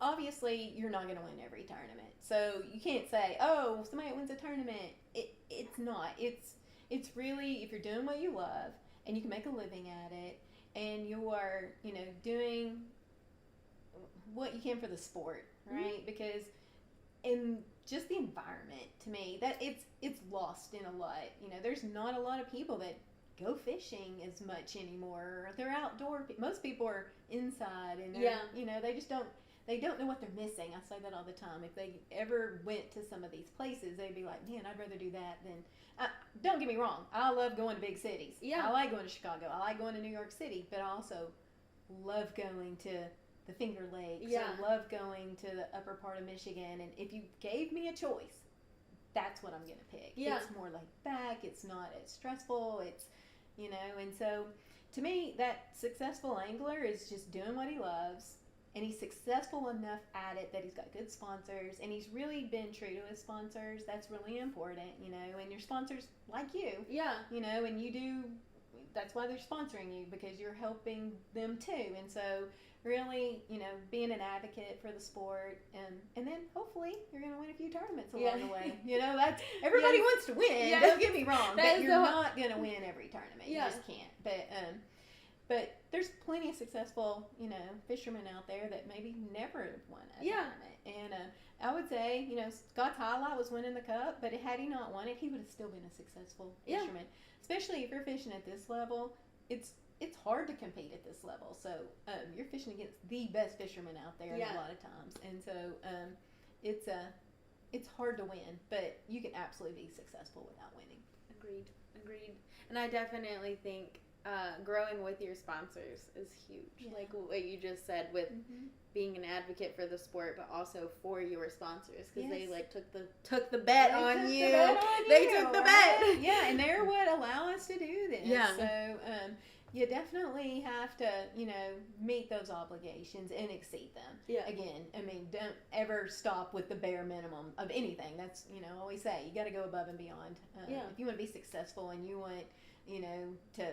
obviously, you're not going to win every tournament. So, you can't say, oh, somebody wins a tournament. It's not. It's really, if you're doing what you love and you can make a living at it and you are, you know, doing what you can for the sport, right? Because in just the environment, to me, that it's lost in a lot. You know, there's not a lot of people that go fishing as much anymore. They're outdoor. Most people are inside and you know, they don't know what they're missing. I say that all the time. If they ever went to some of these places, they'd be like, man, I'd rather do that than... don't get me wrong. I love going to big cities. Yeah. I like going to Chicago. I like going to New York City. But I also love going to the Finger Lakes. Yeah. I love going to the upper part of Michigan. And if you gave me a choice, that's what I'm going to pick. Yeah. It's more laid back. It's not as stressful. It's, you know, and so to me, that successful angler is just doing what he loves. And he's successful enough at it that he's got good sponsors, and he's really been true to his sponsors. That's really important, you know, and your sponsors like you. Yeah. You know, and you do, that's why they're sponsoring you, because you're helping them too. And so really, you know, being an advocate for the sport, and then hopefully you're going to win a few tournaments along the way. You know, that's, everybody wants to win, don't get me wrong, but you're not going to win every tournament. You just can't. But there's plenty of successful, you know, fishermen out there that maybe never have won a tournament. And I would say, you know, Scott's highlight was winning the cup, but had he not won it, he would have still been a successful fisherman. Especially if you're fishing at this level, it's hard to compete at this level. So you're fishing against the best fishermen out there a lot of times. And so it's hard to win, but you can absolutely be successful without winning. Agreed. And I definitely think growing with your sponsors is huge. Yeah. Like what you just said with being an advocate for the sport, but also for your sponsors, because they like took the bet on you. They took the bet. Yeah, and they're what allow us to do this. Yeah. So you definitely have to, meet those obligations and exceed them. Yeah. Again, I mean, don't ever stop with the bare minimum of anything. That's, I always say, you got to go above and beyond. If you want to be successful and you want, to,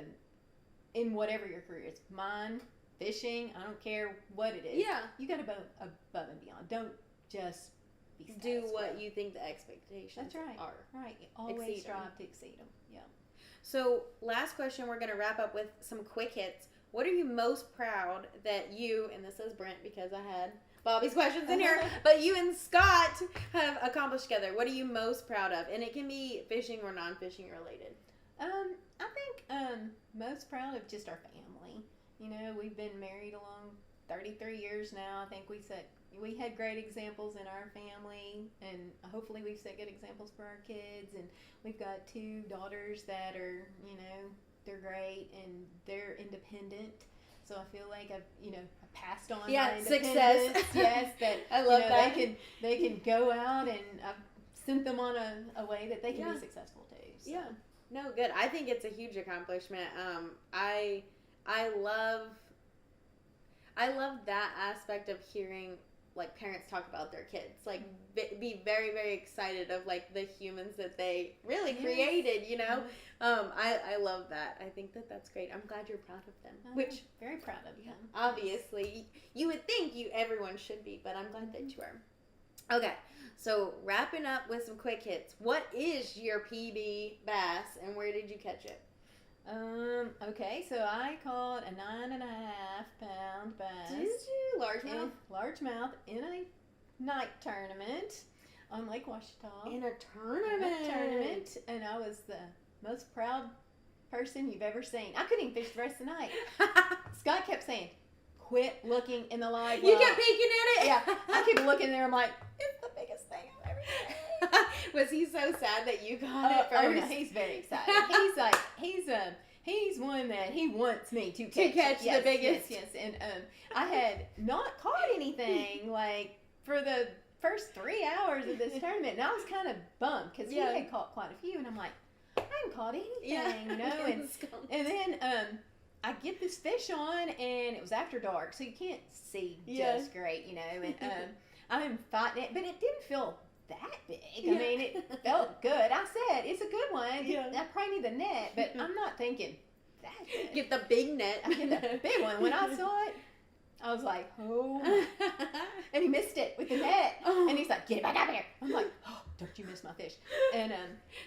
in whatever your career is, mine, fishing, I don't care what it is. Yeah. You got to go above and beyond. Don't just be status do quo. what you think the expectations are. Right. Always Exceed strive them. to exceed them. Yeah. So, last question, we're going to wrap up with some quick hits. What are you most proud that you, and this is Brent because I had Bobby's questions in here, but you and Scott have accomplished together? What are you most proud of? And it can be fishing or non-fishing related. I think most proud of just our family. We've been married along 33 years now. I think we had great examples in our family, and hopefully we've set good examples for our kids. And we've got 2 daughters that are, they're great and they're independent. So I feel like I've passed on my success. Yes, that I love that. They can go out, and I've sent them on a way that they can be successful too. So. Yeah. No, good. I think it's a huge accomplishment. I love that aspect of hearing like parents talk about their kids, like be very, very excited of like the humans that they really created, I love that. I think that's great. I'm glad you're proud of them, which very proud of them. Obviously you would think everyone should be, but I'm glad that you are. Okay, so wrapping up with some quick hits. What is your PB bass and where did you catch it? Okay, so I caught a 9.5-pound bass. Did you? Largemouth in a night tournament on Lake Washita. In a tournament. And I was the most proud person you've ever seen. I couldn't even fish the rest of the night. Scott kept saying, quit looking in the live well. You kept peeking at it? Yeah, I kept looking there. I'm like, it's the biggest thing I've ever seen. Was he so sad that you got it first? Oh, no, he's very excited. He's one that he wants me to catch the biggest. Yes. And I had not caught anything like for the first 3 hours of this tournament, and I was kind of bummed because he had caught quite a few, and I'm like, I haven't caught anything, And then I get this fish on, and it was after dark, so you can't see just great, and I'm fighting it, but it didn't feel that big. I mean, it felt good. I said, it's a good one. I probably need the net, but I'm not thinking that big. Get the big net. I get the big one. When I saw it, I was like, oh. And he missed it with the net. And he's like, get it back up here. I'm like, oh, don't you miss my fish. And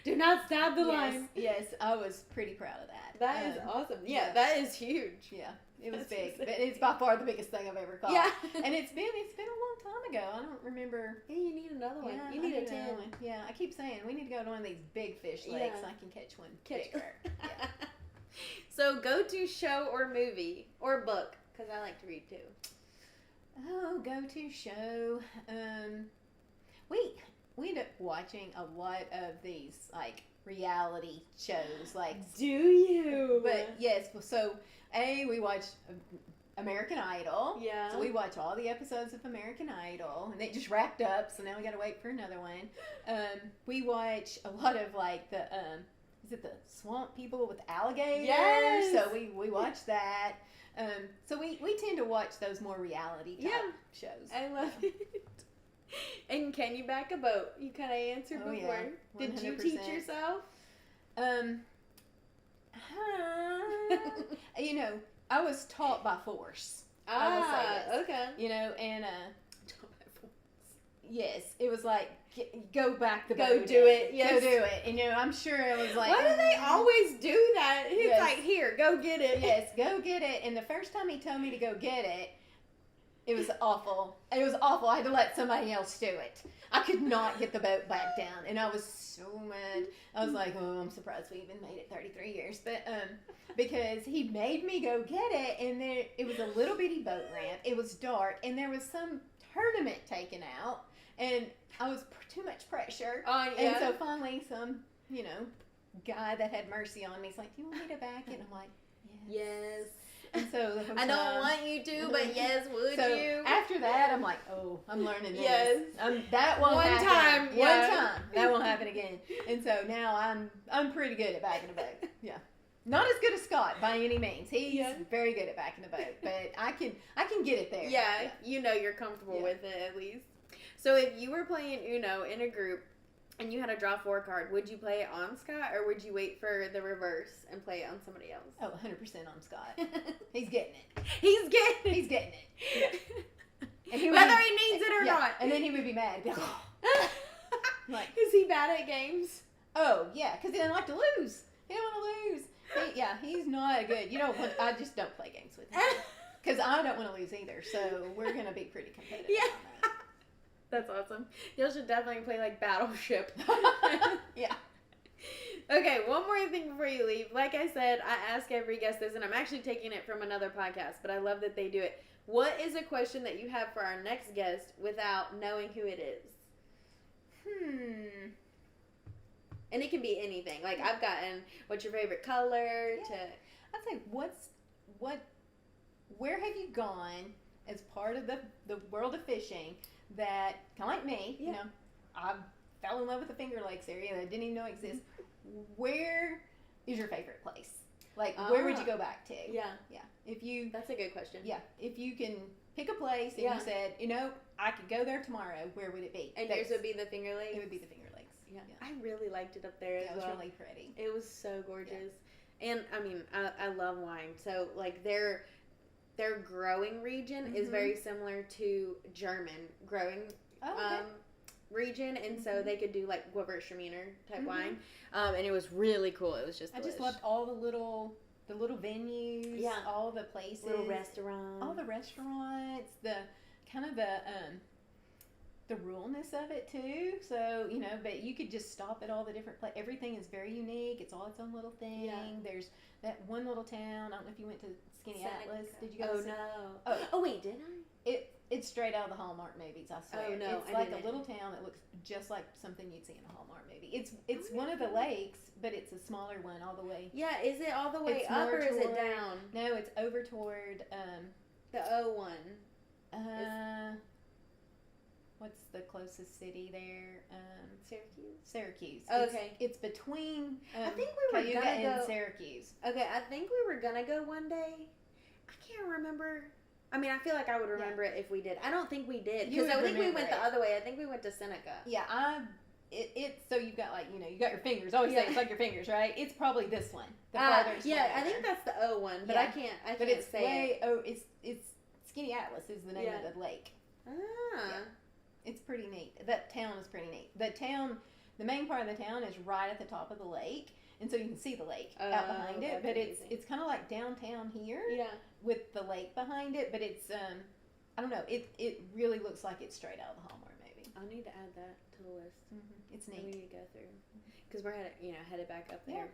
do not stab the line. Yes, I was pretty proud of that. That is awesome. Yeah, that is huge. Yeah. It was big, but it's by far the biggest thing I've ever caught. Yeah, and it's been a long time ago. I don't remember. Yeah, you need another one. Yeah, you need a 10. Yeah, I keep saying we need to go to one of these big fish lakes. I can catch one bigger. Yeah. So, go-to show or movie or book, because I like to read too. Oh, go-to show. We end up watching a lot of these like reality shows. Like, do you? But yes, so. We watch American Idol. Yeah. So we watch all the episodes of American Idol, and it just wrapped up. So now we got to wait for another one. We watch a lot of like the is it the swamp people with alligators? Yes. So we watch that. So we tend to watch those more reality type shows. I love it. And can you back a boat? You kind of answered before. Yeah, did you teach yourself? I was taught by force. I will say this. Okay. And taught by force. Yes, it was like go back the boat. Go do it. Yes. Go do it. And I'm sure it was like. Why do they always do that? It's like, here, go get it. Yes, go get it. And the first time he told me to go get it, it was awful. It was awful. I had to let somebody else do it. I could not get the boat back down, and I was so mad. I was like, oh, I'm surprised we even made it 33 years. But because he made me go get it, and it was a little bitty boat ramp. It was dark, and there was some tournament taken out, and I was too much pressure. And so finally some, guy that had mercy on me is like, do you want me to back it? And I'm like, Yes. And so the whole I don't time- want you to, but yes, would so you? after that, I'm like, oh, I'm learning this. Yes. That won't One happen. time, yeah. One time. That won't happen again. And so now I'm pretty good at backing a boat. Yeah. Not as good as Scott by any means. He's very good at backing a boat, but I can get it there. Yeah, you know you're comfortable with it at least. So if you were playing Uno in a group and you had a draw 4 card, would you play it on Scott or would you wait for the reverse and play it on somebody else? Oh, 100% on Scott. He's getting it. He's getting He's getting it. Yeah. And he whether he needs it or not. And then he would be mad. Like, is he bad at games? oh yeah, because he doesn't like to lose. He don't want to lose. He's not good. I just don't play games with him because I don't want to lose either. So we're gonna be pretty competitive. Yeah. On that. That's awesome. You should definitely play like Battleship. Yeah. Okay, one more thing before you leave. Like I said, I ask every guest this, and I'm actually taking it from another podcast, but I love that they do it. What is a question that you have for our next guest without knowing who it is? And it can be anything. Like I've gotten, what's your favorite color? I'd say where have you gone as part of the world of fishing that, kind of like me, I fell in love with the Finger Lakes area that I didn't even know exists. Where is your favorite place? Like, where would you go back to? Yeah. That's a good question. Yeah. If you can pick a place and you said, I could go there tomorrow, where would it be? And yours would be the Finger Lakes? It would be the Finger Lakes. Yeah. I really liked it up there as well. It was really pretty. It was so gorgeous. Yeah. And, I mean, I love wine. So, like, their growing region is very similar to German growing region. And so they could do, like, Gewürztraminer type wine. And it was really cool. It was just I just loved all the little venues, all the places, little restaurants, all the restaurants, the kind of the ruralness of it too. So but you could just stop at all the different places. Everything is very unique. It's all its own little thing. Yeah. There's that one little town. I don't know if you went to Skinny Atlas. Did you go? Oh wait, did I? It's straight out of the Hallmark movies. I swear. Oh no, it's like a little town that looks just like something you'd see in a Hallmark movie. It's one of the lakes, but it's a smaller one all the way. Yeah, is it all the way up or is it down? No, it's over toward the O1. What's the closest city there? Syracuse. Oh, okay. It's between I think we were Cayuga gonna go and Syracuse. Okay, I think we were gonna go one day. I can't remember. I mean, I feel like I would remember it if we did. I don't think we did because I think we went the other way. I think we went to Seneca. Yeah, so you've got you got your fingers. I always say it's like your fingers, right? It's probably this one. The farthest one I think that's the O one, but I can't say it. It's Skinny Atlas is the name of the lake. Ah. Yeah. It's pretty neat. That town is pretty neat. The main part of the town is right at the top of the lake, and so you can see the lake out behind it. But it's kind of like downtown here, with the lake behind it. But it's I don't know. It really looks like it's straight out of the Hallmark movie. I'll need to add that to the list. It's neat. We need to go through because we're headed back up there.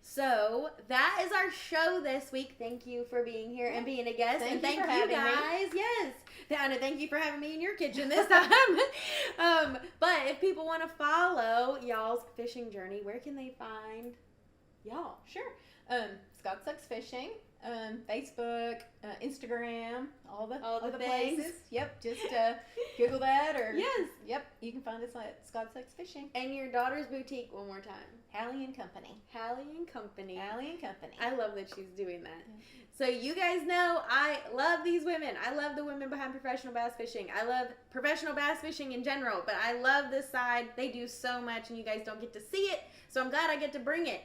So that is our show this week. Thank you for being here and being a guest. Thank you for having guys. Me. Yes. Anna, thank you for having me in your kitchen this time. But if people want to follow y'all's fishing journey, where can they find y'all? Sure. Scott Suggs Fishing, Facebook, Instagram, all the places. Yep. Just Google that or Yep. You can find us at Scott Suggs Fishing. And your daughter's boutique one more time. Hallie and Company. Hallie and Company. Hallie and Company. I love that she's doing that. Yeah. So you guys know I love these women. I love the women behind Professional Bass Fishing. I love professional bass fishing in general, but I love this side. They do so much and you guys don't get to see it. So I'm glad I get to bring it.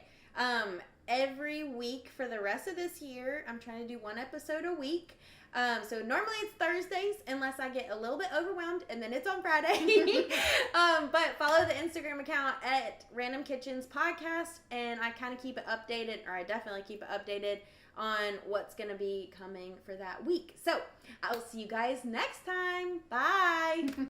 Every week for the rest of this year, I'm trying to do one episode a week. So normally it's Thursdays unless I get a little bit overwhelmed and then it's on Friday. But follow the Instagram account at Random Kitchens Podcast and I kind of keep it updated, or I definitely keep it updated on what's going to be coming for that week. So I'll see you guys next time. Bye.